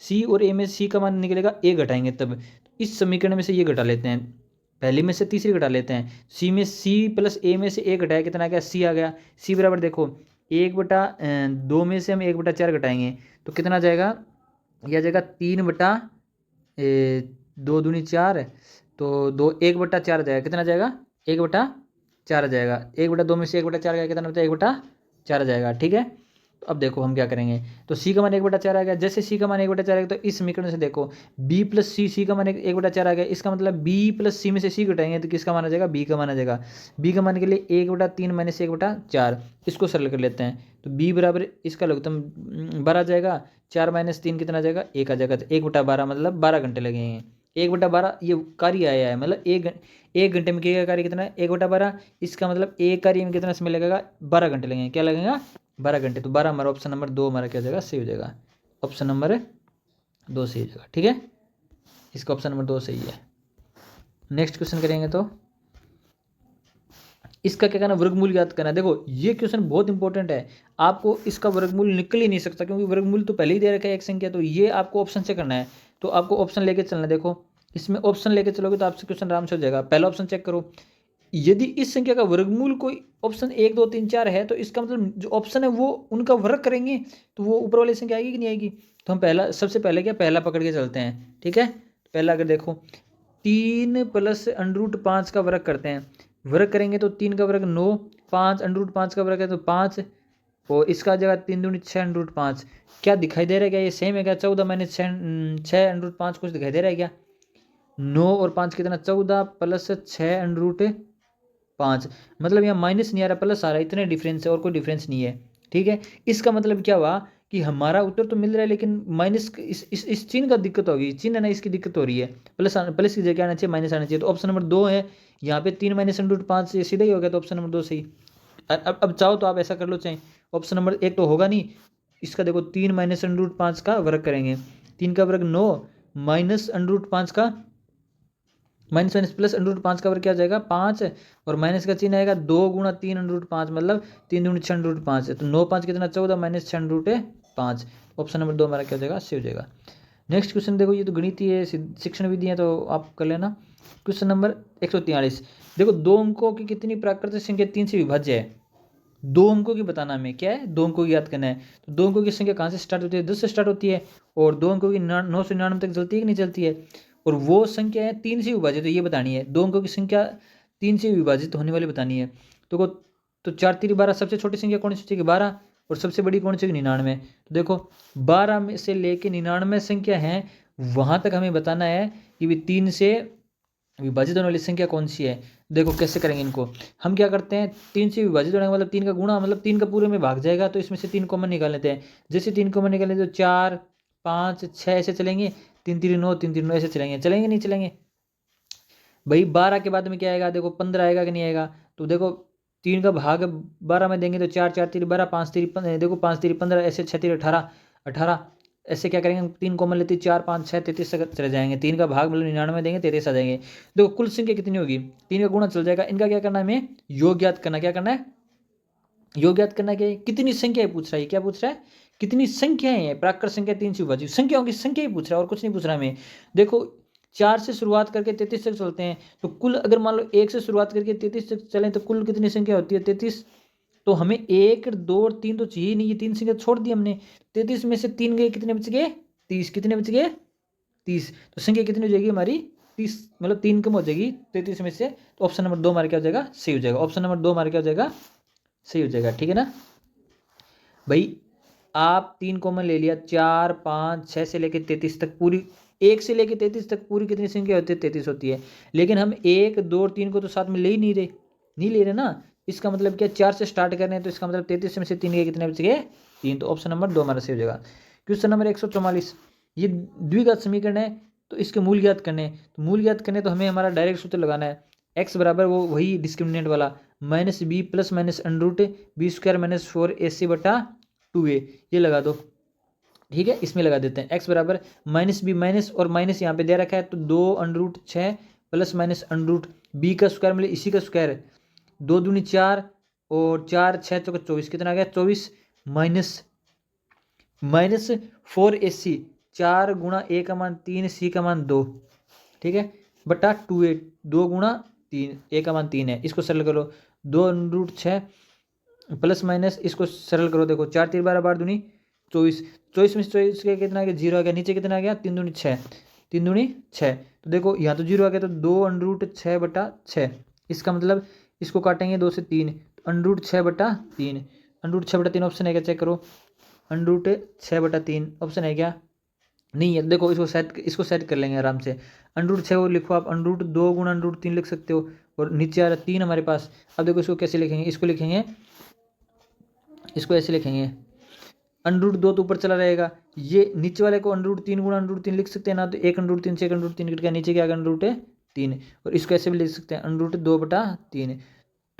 सी और ए में सी का मान निकलेगा, ए घटाएंगे तब। इस समीकरण में से ये घटा लेते हैं, पहली में से तीसरी घटा लेते हैं। सी में सी प्लस ए में से ए घटाया कितना आ गया, सी आ गया। सी बराबर देखो 1/2 में से हम 1/4 घटाएंगे तो कितना जाएगा, यह जाएगा 3/2 दूनी 4, तो 1/4 जाएगा, कितना जाएगा 1/4 जाएगा। 1/2 में से 1/4 गया कितना बचा 1/4 जाएगा, ठीक है। तो अब देखो हम क्या करेंगे, तो सी का मान 1/4 आ गया। जैसे सी का मान 1/4 आ गया तो इस समीकरण से देखो बी प्लस सी का मान 1/4 आ गया, इसका मतलब बी प्लस सी में से सी घटाएंगे तो किसका मान आ जाएगा, बी का मान आ जाएगा। बी का मान के लिए 1/3 माइनस 1/4, इसको सरल कर लेते हैं। तो बी बराबर इसका लघुत्तम 12 आ जाएगा, 4 माइनस 3 कितना आ जाएगा 1 आ जाएगा। तो 1/12 मतलब 12 घंटे लगेंगे। 1/12 ये कार्य आया है, मतलब 1 घंटे में किया कार्य कितना है 1/12, इसका मतलब एक कार्य में कितना समय लगेगा 12 घंटे लगेंगे। क्या लगेगा 12 घंटे। तो 12 हमारा ऑप्शन नंबर 2 हमारा क्या हो जाएगा, सही हो जाएगा। ऑप्शन नंबर 2 सही हो जाएगा, ठीक है। इसका ऑप्शन नंबर 2 सही है। नेक्स्ट क्वेश्चन करेंगे तो इसका क्या करना, वर्गमूल याद करना। देखो ये क्वेश्चन बहुत इंपॉर्टेंट है, आपको इसका वर्गमूल निकल ही नहीं सकता, क्योंकि वर्गमूल तो पहले ही दे रखा है एक संख्या, तो ये आपको ऑप्शन से करना है। तो आपको ऑप्शन लेके चलना है। देखो इसमें ऑप्शन लेके चलोगे तो आपसे क्वेश्चन आराम से हो जाएगा। पहला ऑप्शन चेक करो, यदि इस संख्या का वर्गमूल कोई ऑप्शन 1 2 3 4 है तो इसका मतलब जो ऑप्शन है वो उनका वर्ग करेंगे तो वो ऊपर वाली संख्या आएगी कि नहीं आएगी। तो हम पहला सबसे पहले क्या पहला पकड़ के चलते हैं, ठीक है। पहला अगर देखो 3 प्लस √5 का वर्ग करते हैं, वर्ग करेंगे तो 3 का वर्ग 9, 5 √5 का वर्ग है तो 5, और इसका जगह 3 दूनी 6 √5। क्या दिखाई दे रहा है, क्या ये सेम है क्या, 14 माइनस 6 √5 कुछ दिखाई दे रहा है क्या। 9 और 5 कितना 14 प्लस 6 √5, मतलब यहाँ माइनस नहीं आ रहा प्लस आ रहा है, इतने डिफरेंस है और कोई डिफरेंस नहीं है, ठीक है। इसका मतलब क्या हुआ कि हमारा उत्तर तो मिल रहा है लेकिन माइनस इस चिन्ह का दिक्कत होगी, चिन्ह है ना इसकी दिक्कत हो रही है, प्लस की जगह आना चाहिए माइनस आना चाहिए। तो ऑप्शन नंबर 2 है, यहाँ पे 3 माइनस √5 सीधा ही हो गया, तो ऑप्शन नंबर 2 सही। अब चाहो तो आप ऐसा कर लो, चाहे ऑप्शन नंबर 1 तो होगा नहीं, इसका देखो 3 माइनस √5 का वर्ग करेंगे, 3 का वर्ग 9 माइनस √5 का माइनस माइनस प्लस √5 का वर्ग क्या हो जाएगा 5, और माइनस का चिन्ह आएगा 2 गुणा 3 √5, मतलब 3 दूनी 6 √5 है, तो 9 5 कितना 14 माइनस 6 √5। ऑप्शन नंबर 2 हमारा क्या हो जाएगा, सी हो जाएगा। नेक्स्ट क्वेश्चन देखो, ये तो गणितीय है, शिक्षण विधि है, तो आप कर लेना। क्वेश्चन नंबर 143, देखो 2 अंकों की कितनी प्राकृतिक संख्या 3 से विभाज्य है। 2 अंकों की बताना हमें, क्या है 2 अंकों की याद करना है। तो 2 अंकों की संख्या कहाँ से स्टार्ट होती है, 10 से स्टार्ट होती है, और 2 अंकों की 9 से 99 तक चलती है कि नहीं चलती है, और वो संख्या है 3 से विभाजित, तो ये बतानी है। 2 अंकों की संख्या 3 से विभाजित होने वाली बतानी है। तो 4 3 12, सबसे छोटी संख्या कौन सी होगी 12, और सबसे बड़ी कौन सी होगी 99। तो देखो 12 में से लेके 99 संख्या है, वहाँ तक हमें बताना है कि भी 3 से विभाजित होने वाली संख्या कौन सी है। देखो कैसे करेंगे इनको, हम क्या करते हैं 3 से विभाजित होने का मतलब 3 का गुणा, मतलब 3 का पूरे में भाग जाएगा, तो इसमें से 3 कॉमन निकाल लेते हैं। जैसे 3 कॉमन निकालें तो 4 5 6 ऐसे चलेंगे, 3 3 9 3 3 9 ऐसे चलेंगे नहीं चलेंगे भाई। 12 के बाद में क्या आएगा, देखो 15 आएगा कि नहीं आएगा। तो देखो 3 का भाग 12 में देंगे तो 4 4 3 12, 5 3 15, देखो 5 3 15, ऐसे 6 3 18 18, ऐसे क्या करेंगे 3 कॉमन लेते 4 5 6 33 तक चले जाएंगे। 3 का भाग मतलब 99 देंगे 33 आ जाएंगे। देखो कुल संख्या कितनी होगी, 3 का गुणा चल जाएगा। इनका क्या करना है, हमें योग ज्ञात करना। क्या करना है, योग ज्ञात करना। क्या कितनी संख्या पूछ रहा है, क्या पूछ रहा है, कितनी संख्याएं हैं। प्राकृत संख्या 3 से विभाजित संख्याओं की संख्या ही पूछ रहा है और कुछ नहीं पूछ रहा हमें। देखो 4 से शुरुआत करके 33 तक चलते हैं, तो कुल अगर मान लो 1 से शुरुआत करके 33 तक चलें तो कुल कितनी संख्या होती है 33। तो हमें 1 2 और 3 तो चाहिए नहीं, ये 3 संख्या छोड़ दी हमने। 33 में से 3 गए, कितने बच गए 30 कितने बच गए 30। तो संख्या कितनी हो जाएगी हमारी 30, मतलब 3 कम हो जाएगी 33 में से। तो ऑप्शन नंबर 2 हमारा क्या हो जाएगा सही हो जाएगा। ऑप्शन नंबर 2 हमारा क्या हो जाएगा सही हो जाएगा। ठीक है ना भाई, आप 3 कॉमन ले लिया, 4 5 6 से लेकर 33 तक पूरी, 1 से लेकर 33 तक पूरी कितनी संख्या होती है 33 होती है। लेकिन हम 1 2 और 3 को तो साथ में ले ही नहीं ले रहे ना। इसका मतलब क्या 4 से स्टार्ट कर रहे हैं, तो इसका मतलब 33 में से 3 के कितने बच गए 3। तो ऑप्शन नंबर 2 हमारा सही हो जाएगा। क्वेश्चन नंबर 144, ये द्विघात समीकरण है तो इसके मूल ज्ञात करने। तो मूल ज्ञात करने तो हमें हमारा डायरेक्ट सूत्र लगाना है, x बराबर वो वही डिस्क्रिमिनेंट वाला minus B plus minus under root B square minus 4ac बटा 2a, ये लगा दो। ठीक है, इसमें लगा देते हैं x बराबर माइनस बी, माइनस और माइनस यहाँ पे दे रखा है तो 2 under root 6 plus minus under root B का स्क्वायर मतलब इसी का स्क्वायर, 2 दूनी 4 और 4 6 चौका 24, कितना आ गया 24 माइनस माइनस 4ac, 4 गुणा a का मान 3 c का मान 2, ठीक है बटा 2a, 2 गुणा 3, a का मान 3 है, इसको सरल करो 2 अंडर रूट 6 प्लस माइनस इसको सरल करो, देखो 4 3 12 12 दूनी 24, 24 में 24 के कितना आ गया 0 आ गया, नीचे कितना आ गया 3 दूनी 6, 3 दूनी 6, तो देखो यहाँ तो 0 आ गया, तो 2 अंडर रूट 6 बटा 6, इसका मतलब इसको काटेंगे 2 से 3, अंडर रूट 6 बटा 3, अंडर रूट 6 बटा 3 ऑप्शन है क्या चेक करो, अंडर रूट 6 बटा 3 ऑप्शन है क्या नहीं है। देखो इसको सेट कर लेंगे आराम से, अंडर रूट 6 वो लिखो आप, अंडर रूट 2 गुणा अंडर रूट 3 लिख सकते हो, और नीचे आ रहा 3 हमारे पास। अब देखो इसको कैसे लिखेंगे, इसको ऐसे लिखेंगे अंडर रूट 2 तो ऊपर चला रहेगा, ये नीचे वाले को अंडर रूट 3 गुणा अंडर रूट 3 लिख सकते हैं ना, तो 1 अंडर रूट 3 से 1 अंडर रूट 3 कट गया, नीचे क्या अंडर रूट 3, और इसको ऐसे भी लिख सकते हैं अंडर रूट 2 बटा 3,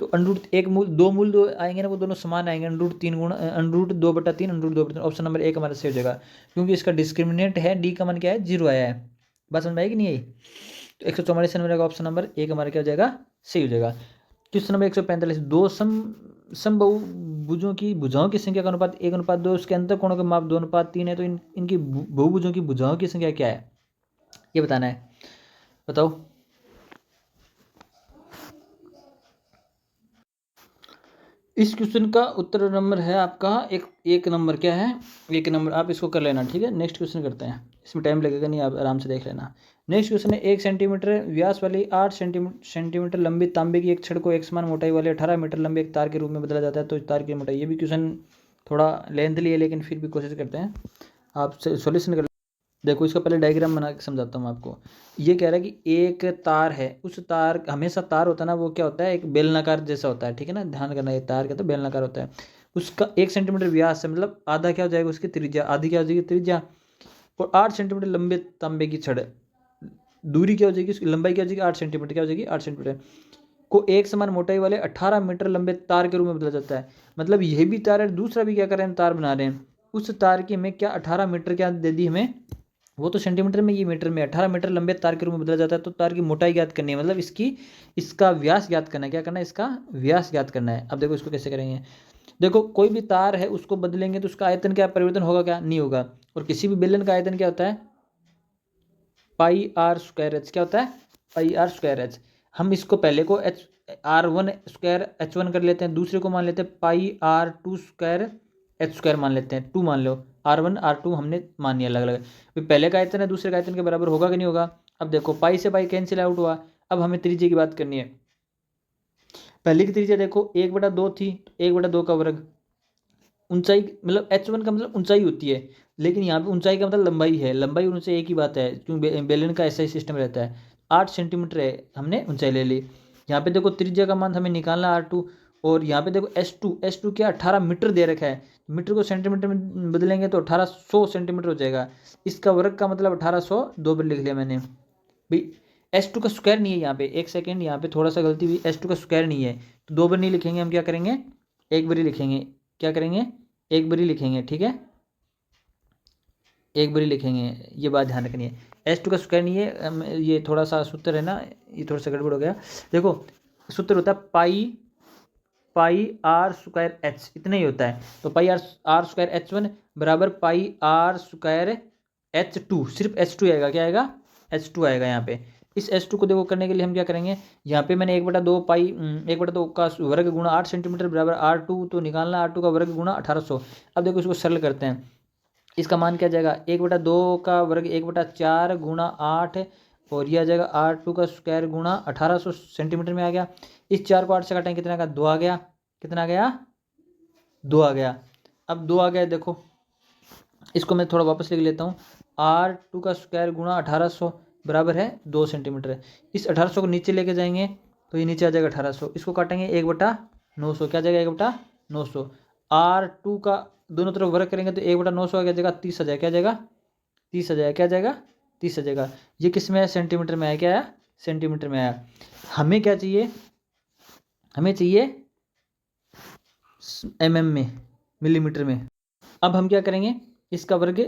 तो अंडर रूट एक मूल दो आएंगे ना, वो दोनों समान आएंगे, अंडर रूट 3 गुणा अंडर रूट 2 बटा 3 अंडर रूट 2 बटा 3, ऑप्शन नंबर 1 हमारा सही हो जाएगा, क्योंकि इसका डिस्क्रिमिनेंट है डी का मान क्या है 0 आया है। बात समझ में आएगी नहीं आई, तो 144 नंबर का ऑप्शन नंबर 1 हमारा क्या हो जाएगा सही हो जाएगा। क्वेश्चन नंबर 145, दो समबहुभुजों की भुजाओं की संख्या का अनुपात 1:2, उसके अंतर कोणों के माप 2:3 है, तो इनकी बहुभुजों की भुजाओं की संख्या क्या है ये बताना है, बताओ। इस क्वेश्चन का उत्तर नंबर है आपका एक नंबर, क्या है 1 नंबर, आप इसको कर लेना। ठीक है, नेक्स्ट क्वेश्चन करते हैं, इसमें टाइम लगेगा नहीं, आप आराम से देख लेना। नेक्स्ट क्वेश्चन है 1 सेंटीमीटर व्यास वाली 8 सेंटीमीटर लंबी तांबे की एक छड़ को एक समान मोटाई वाले 18 मीटर लंबे एक तार के रूप में बदला जाता है, तो तार की मोटाई, ये भी क्वेश्चन थोड़ा लेंथली है लेकिन फिर भी कोशिश करते हैं, आप सोल्यूशन कर। देखो इसका पहले डायग्राम बना के समझाता हूँ आपको। ये कह रहा है कि एक तार है, उस तार, हमेशा तार होता है ना वो क्या होता है एक बेलनाकार जैसा होता है, ठीक है ना, ध्यान करना, ये तार का तो बेलनाकार होता है, उसका 1 सेंटीमीटर व्यास है, मतलब आधा क्या हो जाएगा उसकी त्रिज्या, आधी क्या हो जाएगी त्रिज्या, और 8 सेंटीमीटर लंबे तांबे की छड़, दूरी क्या हो जाएगी उसकी, लंबाई क्या हो जाएगी 8 सेंटीमीटर, क्या हो जाएगी 8 सेंटीमीटर, को एक समान मोटाई वाले 18 मीटर लंबे तार के रूप में बदला जाता है। मतलब यह भी तार है, दूसरा भी क्या कर रहे हैं तार बना रहे हैं, उस तार की हमें क्या 18 मीटर क्या दे दी हमें, वो तो सेंटीमीटर में, ये मीटर में, 18 मीटर लंबे तार के रूप में बदला जाता है, तो तार की मोटाई ज्ञात करनी है, मतलब इसका व्यास ज्ञात करना है, क्या करना है इसका व्यास ज्ञात करना है। अब देखो इसको कैसे करेंगे, देखो कोई भी तार है उसको बदलेंगे तो उसका आयतन क्या परिवर्तन होगा क्या नहीं होगा, और किसी भी बेलन का आयतन क्या होता है पाई आर स्क्वायर एच, क्या होता है पाई आर स्क्वायर एच। हम इसको पहले को एच R1 स्क्वायर H1 कर लेते हैं, दूसरे को मान लेते हैं पाई R2 स्क्वायर एच स्क्वायर मान लेते हैं, 2 मान लो, R1 R2 हमने मान लिया अलग अलग, पहले का आयतन है दूसरे का आयतन के बराबर होगा कि नहीं होगा। अब देखो पाई से पाई कैंसिल आउट हुआ, अब हमें त्रिज्या की बात करनी है। पहले की त्रिज्या देखो 1/2 थी, 1/2 का वर्ग, ऊंचाई मतलब H1 का मतलब ऊंचाई होती है, लेकिन यहाँ पे ऊंचाई का मतलब लंबाई है, लंबाई और ऊंचाई एक ही बात है, क्योंकि बेलन का ऐसा ही सिस्टम रहता है। 8 सेंटीमीटर है, हमने ऊंचाई ले ली। यहाँ पे देखो त्रिज्या का मान हमें निकालना R2, और यहाँ पे देखो S2 क्या 18 मीटर दे रखा है, मीटर को सेंटीमीटर में बदलेंगे तो 1800 सेंटीमीटर हो जाएगा, इसका वर्ग का मतलब 1800 दो बार लिख लिया मैंने भाई। S2 का स्क्वायर नहीं है यहाँ पे, एक सेकेंड यहाँ पे थोड़ा सा गलती हुई, S2 का स्क्वायर नहीं है तो दो बार नहीं लिखेंगे, हम क्या करेंगे एक बार ही लिखेंगे, क्या करेंगे एक बार ही लिखेंगे, ठीक है एक बार ही लिखेंगे, ये बात ध्यान रखनी है। S2 का स्क्वायर नहीं है, ये थोड़ा सा सूत्र है ना, ये थोड़ा सा गड़बड़ हो गया। देखो सूत्र होता है पाई आर स्क्वायर एच, इतना ही होता है, तो पाई आर स्क्वायर H1 बराबर पाई आर स्क्वायर H2, सिर्फ H2 आएगा, क्या आएगा H2 आएगा यहाँ पे। इस H2 को देखो करने के लिए हम क्या करेंगे, यहाँ पे मैंने 1/2 पाई 1/2 का वर्ग गुणा 8 सेंटीमीटर बराबर R2, तो निकालना R2 का वर्ग गुणा 1800। अब देखो इसको सरल करते हैं, इसका मान क्या जाएगा, 1/2 का वर्ग 1/4 गुणा 8, और यह आ जाएगा R2 का स्क्वायर गुणा 1800 सेंटीमीटर में आ गया। इस 4 को 8 से काटेंगे कितना का 2 आ गया, कितना आ गया 2 आ गया। अब 2 आ गया, देखो इसको मैं थोड़ा वापस लिख लेता हूँ। R2 का स्क्वायर गुणा 1800 बराबर है 2 सेंटीमीटर। इस 1800 को नीचे लेके जाएंगे तो ये नीचे आ जाएगा 1800, इसको काटेंगे 1/900, क्या जाएगा 1/900। R2 का दोनों तरफ वर्ग करेंगे तो 1/900 आ जाएगा 30 आ जाएगा, क्या जाएगा 30 आ जाएगा, क्या जाएगा 30 आ जाएगा। ये किस में है, सेंटीमीटर में आया, क्या आया सेंटीमीटर में आया। हमें क्या चाहिए, हमें चाहिए mm में, मिलीमीटर में। अब हम क्या करेंगे, इसका वर्ग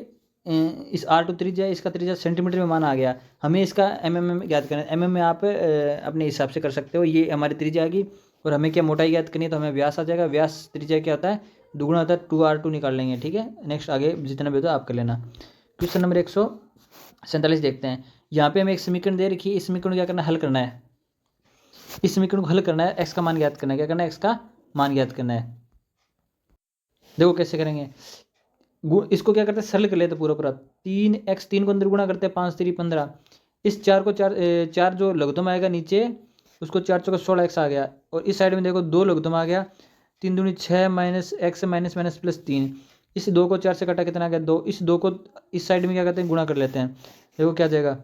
इस R2 त्रिज्या, इसका त्रिज्या सेंटीमीटर में माना आ गया, हमें इसका mm में ज्ञात करना है। mm में आप अपने हिसाब से कर सकते हो, ये हमारी त्रिज्या आएगी। और हमें क्या मोटाई ज्ञात करनी है, तो हमें व्यास आ जाएगा। व्यास त्रिज्या क्या होता है, दुगुना होता है, 2R2 निकाल लेंगे, ठीक है। नेक्स्ट आगे जितना भी होता है आप कर लेना। क्वेश्चन नंबर 147 देखते हैं। यहाँ पे हमें एक समीकरण दे रखी है, इस समीकरण को क्या करना है, हल करना है। इस समीकरण को हल करना है, x का मान ज्ञात करना है, क्या करना है, x का मान ज्ञात करना है। देखो कैसे करेंगे, इसको क्या करते हैं, सरल कर लेते पूरा पूरा। 3x, 3 को अंदर गुणा करते हैं, 5 3 15। इस 4 को 4 जो लघुत्तम आएगा नीचे, उसको 4 चौका 16x आ गया। और इस साइड में देखो 2 लघुत्तम आ गया, 3 दूनी 6 minus x minus minus plus 3। इस 2 को 4 से काटा, कितना आ गया 2। इस 2 को इस साइड में क्या करते हैं, गुणा कर लेते हैं। देखो क्या जाएगा,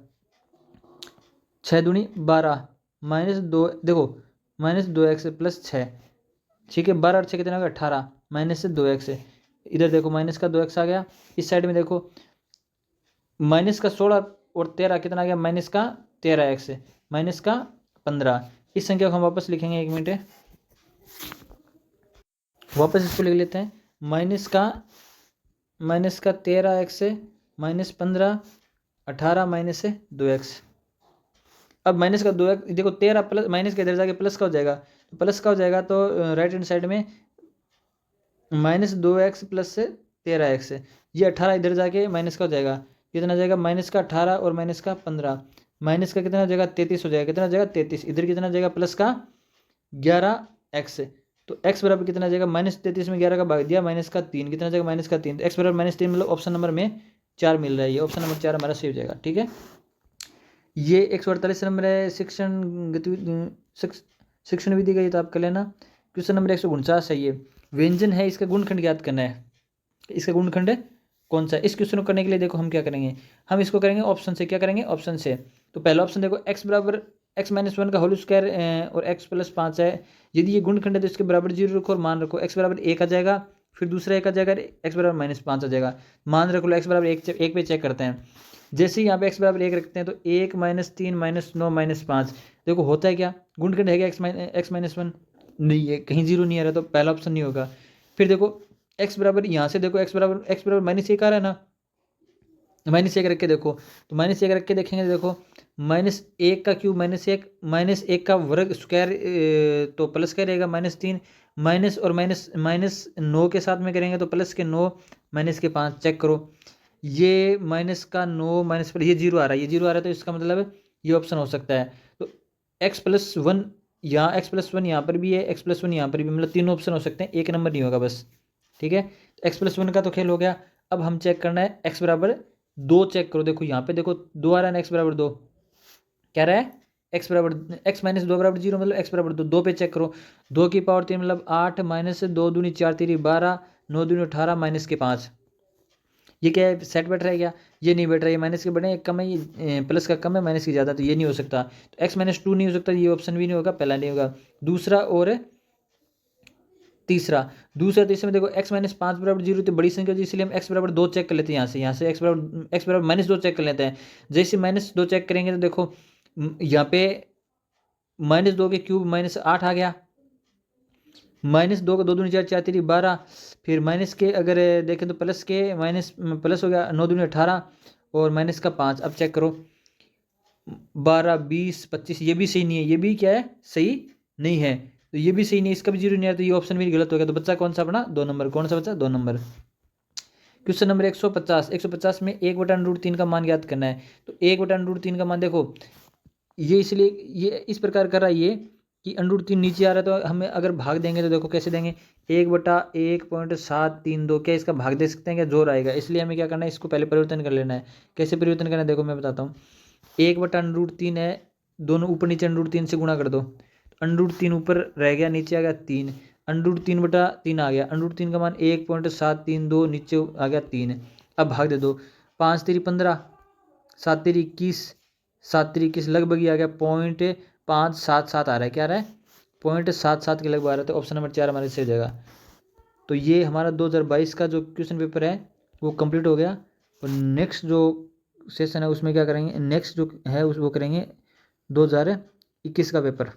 6 दूनी 12 माइनस 2, देखो माइनस 2x प्लस 6, ठीक है। 12 और 6 कितना होगा 18, माइनस से 2x है। इधर देखो माइनस का 2x आ गया। इस साइड में देखो माइनस का 16 और 13 कितना आ गया, माइनस का 13x है, माइनस का 15। इस संख्या को हम वापस लिखेंगे, 1 मिनट वापस इसको लिख लेते हैं। माइनस का 13x है, माइनस 15, 18 माइनस से 2x। अब माइनस का 2x, देखो 13 प्लस माइनस के इधर जाके प्लस का हो जाएगा, तो प्लस का हो जाएगा, तो राइट हैंड साइड में -2x प्लस से 13x है। ये 18 इधर जाके माइनस का हो जाएगा, कितना जाएगा माइनस का 18 और माइनस का 15, माइनस का कितना हो जाएगा 33 हो जाएगा, कितना हो जाएगा 33। इधर कितना जाएगा प्लस का 11x, तो x बराबर कितना जाएगा, -33 में 11 का भाग दिया, माइनस का 3, कितना जाएगा माइनस का 3। तो x बराबर -3 मतलब ऑप्शन नंबर में 4 मिल रहा है, ये ऑप्शन नंबर 4 हमारा सही हो जाएगा, ठीक है। ये 148 नंबर है, शिक्षण विधि का, ये तो आप कर लेना। क्वेश्चन नंबर 149 है, ये व्यंजन है, इसका गुणखंड ज्ञात करना है। इसका गुणखंड कौन सा है। इस क्वेश्चन को करने के लिए देखो हम क्या करेंगे, हम इसको करेंगे ऑप्शन से। क्या करेंगे, ऑप्शन से। तो पहला ऑप्शन देखो, x बराबर x-1 का होल स्क्वायर और x प्लस 5 है। यदि ये गुणखंड है तो इसके बराबर 0 रखो और मान रखो, x बराबर 1 आ जाएगा, फिर दूसरा 1 आ जाएगा, x बराबर -5 आ जाएगा। मान रख लो x बराबर 1 पे चेक करते हैं। जैसे ही यहाँ पे x बराबर 1 रखते हैं तो 1 -3 -9 -5, देखो होता है क्या, गुणखंड है क्या x-1, नहीं है, कहीं 0 नहीं आ रहा, तो पहला ऑप्शन नहीं होगा। फिर देखो x बराबर, यहाँ से देखो x बराबर -1 आ रहा है ना, -1 रख के देखो, तो -1 रख के देखेंगे, देखो -1 का क्यूब -1, -1 का वर्ग स्क्वायर तो प्लस का रहेगा -3, माइनस और -9 के साथ में करेंगे तो प्लस के 9 माइनस के 5। चेक करो, ये माइनस का 9 माइनस पर ये 0 आ रहा है, ये 0 आ रहा है, तो इसका मतलब ये ऑप्शन हो सकता है। तो x+1 यहाँ, x+1 यहाँ पर भी है, x+1 यहाँ पर भी, मतलब तीनों ऑप्शन हो सकते हैं, एक नंबर नहीं होगा बस, ठीक है। x+1 का तो खेल हो गया। अब हम चेक करना है x बराबर 2, चेक करो, देखो यहाँ पे देखो 2 आ रहा है ना, x बराबर 2 क्या रहा है, x बराबर x-2 बराबर 0, मतलब x बराबर 2। 2 पे चेक करो, 2 की पावर 3 मतलब 8, माइनस 2 दूनी 4 3 12, 9 दूनी 18 माइनस के 5। ये क्या है, सेट बैठ रहा है क्या, ये नहीं बैठ रहा है, ये माइनस के बड़े हैं, कम है, ये प्लस का कम है, माइनस की ज़्यादा, तो ये नहीं हो सकता। तो x-2 नहीं हो सकता, ये ऑप्शन भी नहीं होगा, पहला नहीं होगा। दूसरा और तीसरा तीसरे में देखो x-5 बराबर 0, तो बड़ी संख्या, इसलिए हम x बराबर 2 चेक कर लेते हैं। यहाँ से x बराबर -2 चेक कर लेते हैं। जैसे -2 चेक करेंगे तो देखो यहाँ पे -2 के क्यूब -8 आ गया, -2 का 2 दूनी 4 4 3 12, फिर माइनस के अगर देखें तो प्लस के प्लस हो गया, 9 दूनी 18 और माइनस का 5। अब चेक करो 12 20 25, ये भी सही नहीं है, ये भी क्या है, सही नहीं है, तो ये भी सही नहीं है, इसका भी 0 नहीं है, तो ये ऑप्शन भी गलत हो गया। तो बच्चा कौन सा अपना 2 नंबर, कौन सा बच्चा 2 नंबर। क्वेश्चन नंबर 150 में 1/√3 का मान ज्ञात करना है। तो 1/√3 का मान देखो, ये इसलिए ये इस प्रकार कर रहा है, ये कि √3 नीचे आ रहा है, तो हमें अगर भाग देंगे तो देखो कैसे देंगे, 1/1.732, क्या इसका भाग दे सकते हैं, क्या जोर आएगा, इसलिए हमें क्या करना है, इसको पहले परिवर्तन कर लेना है। कैसे परिवर्तन करना है देखो मैं बताता हूँ। 1/√3 है, दोनों ऊपर नीचे √3 से गुणा कर दो, √3 ऊपर रह गया, नीचे आ गया 3, √3/3 आ गया, √3 का मान 1.732, नीचे आ गया 3। अब भाग दे दो, 5 3 15, 7 3 21, 7 3 21 लगभग ही आ गया, 0.577 आ रहा है, क्या आ रहा है, 0.77 के लगभग आ रहा है। तो ऑप्शन नंबर 4 हमारे सही हो जाएगा। तो ये हमारा 2022 का जो क्वेश्चन पेपर है वो कंप्लीट हो गया। और नेक्स्ट जो सेशन है उसमें क्या करेंगे, नेक्स्ट जो है उस वो करेंगे 2021 का पेपर।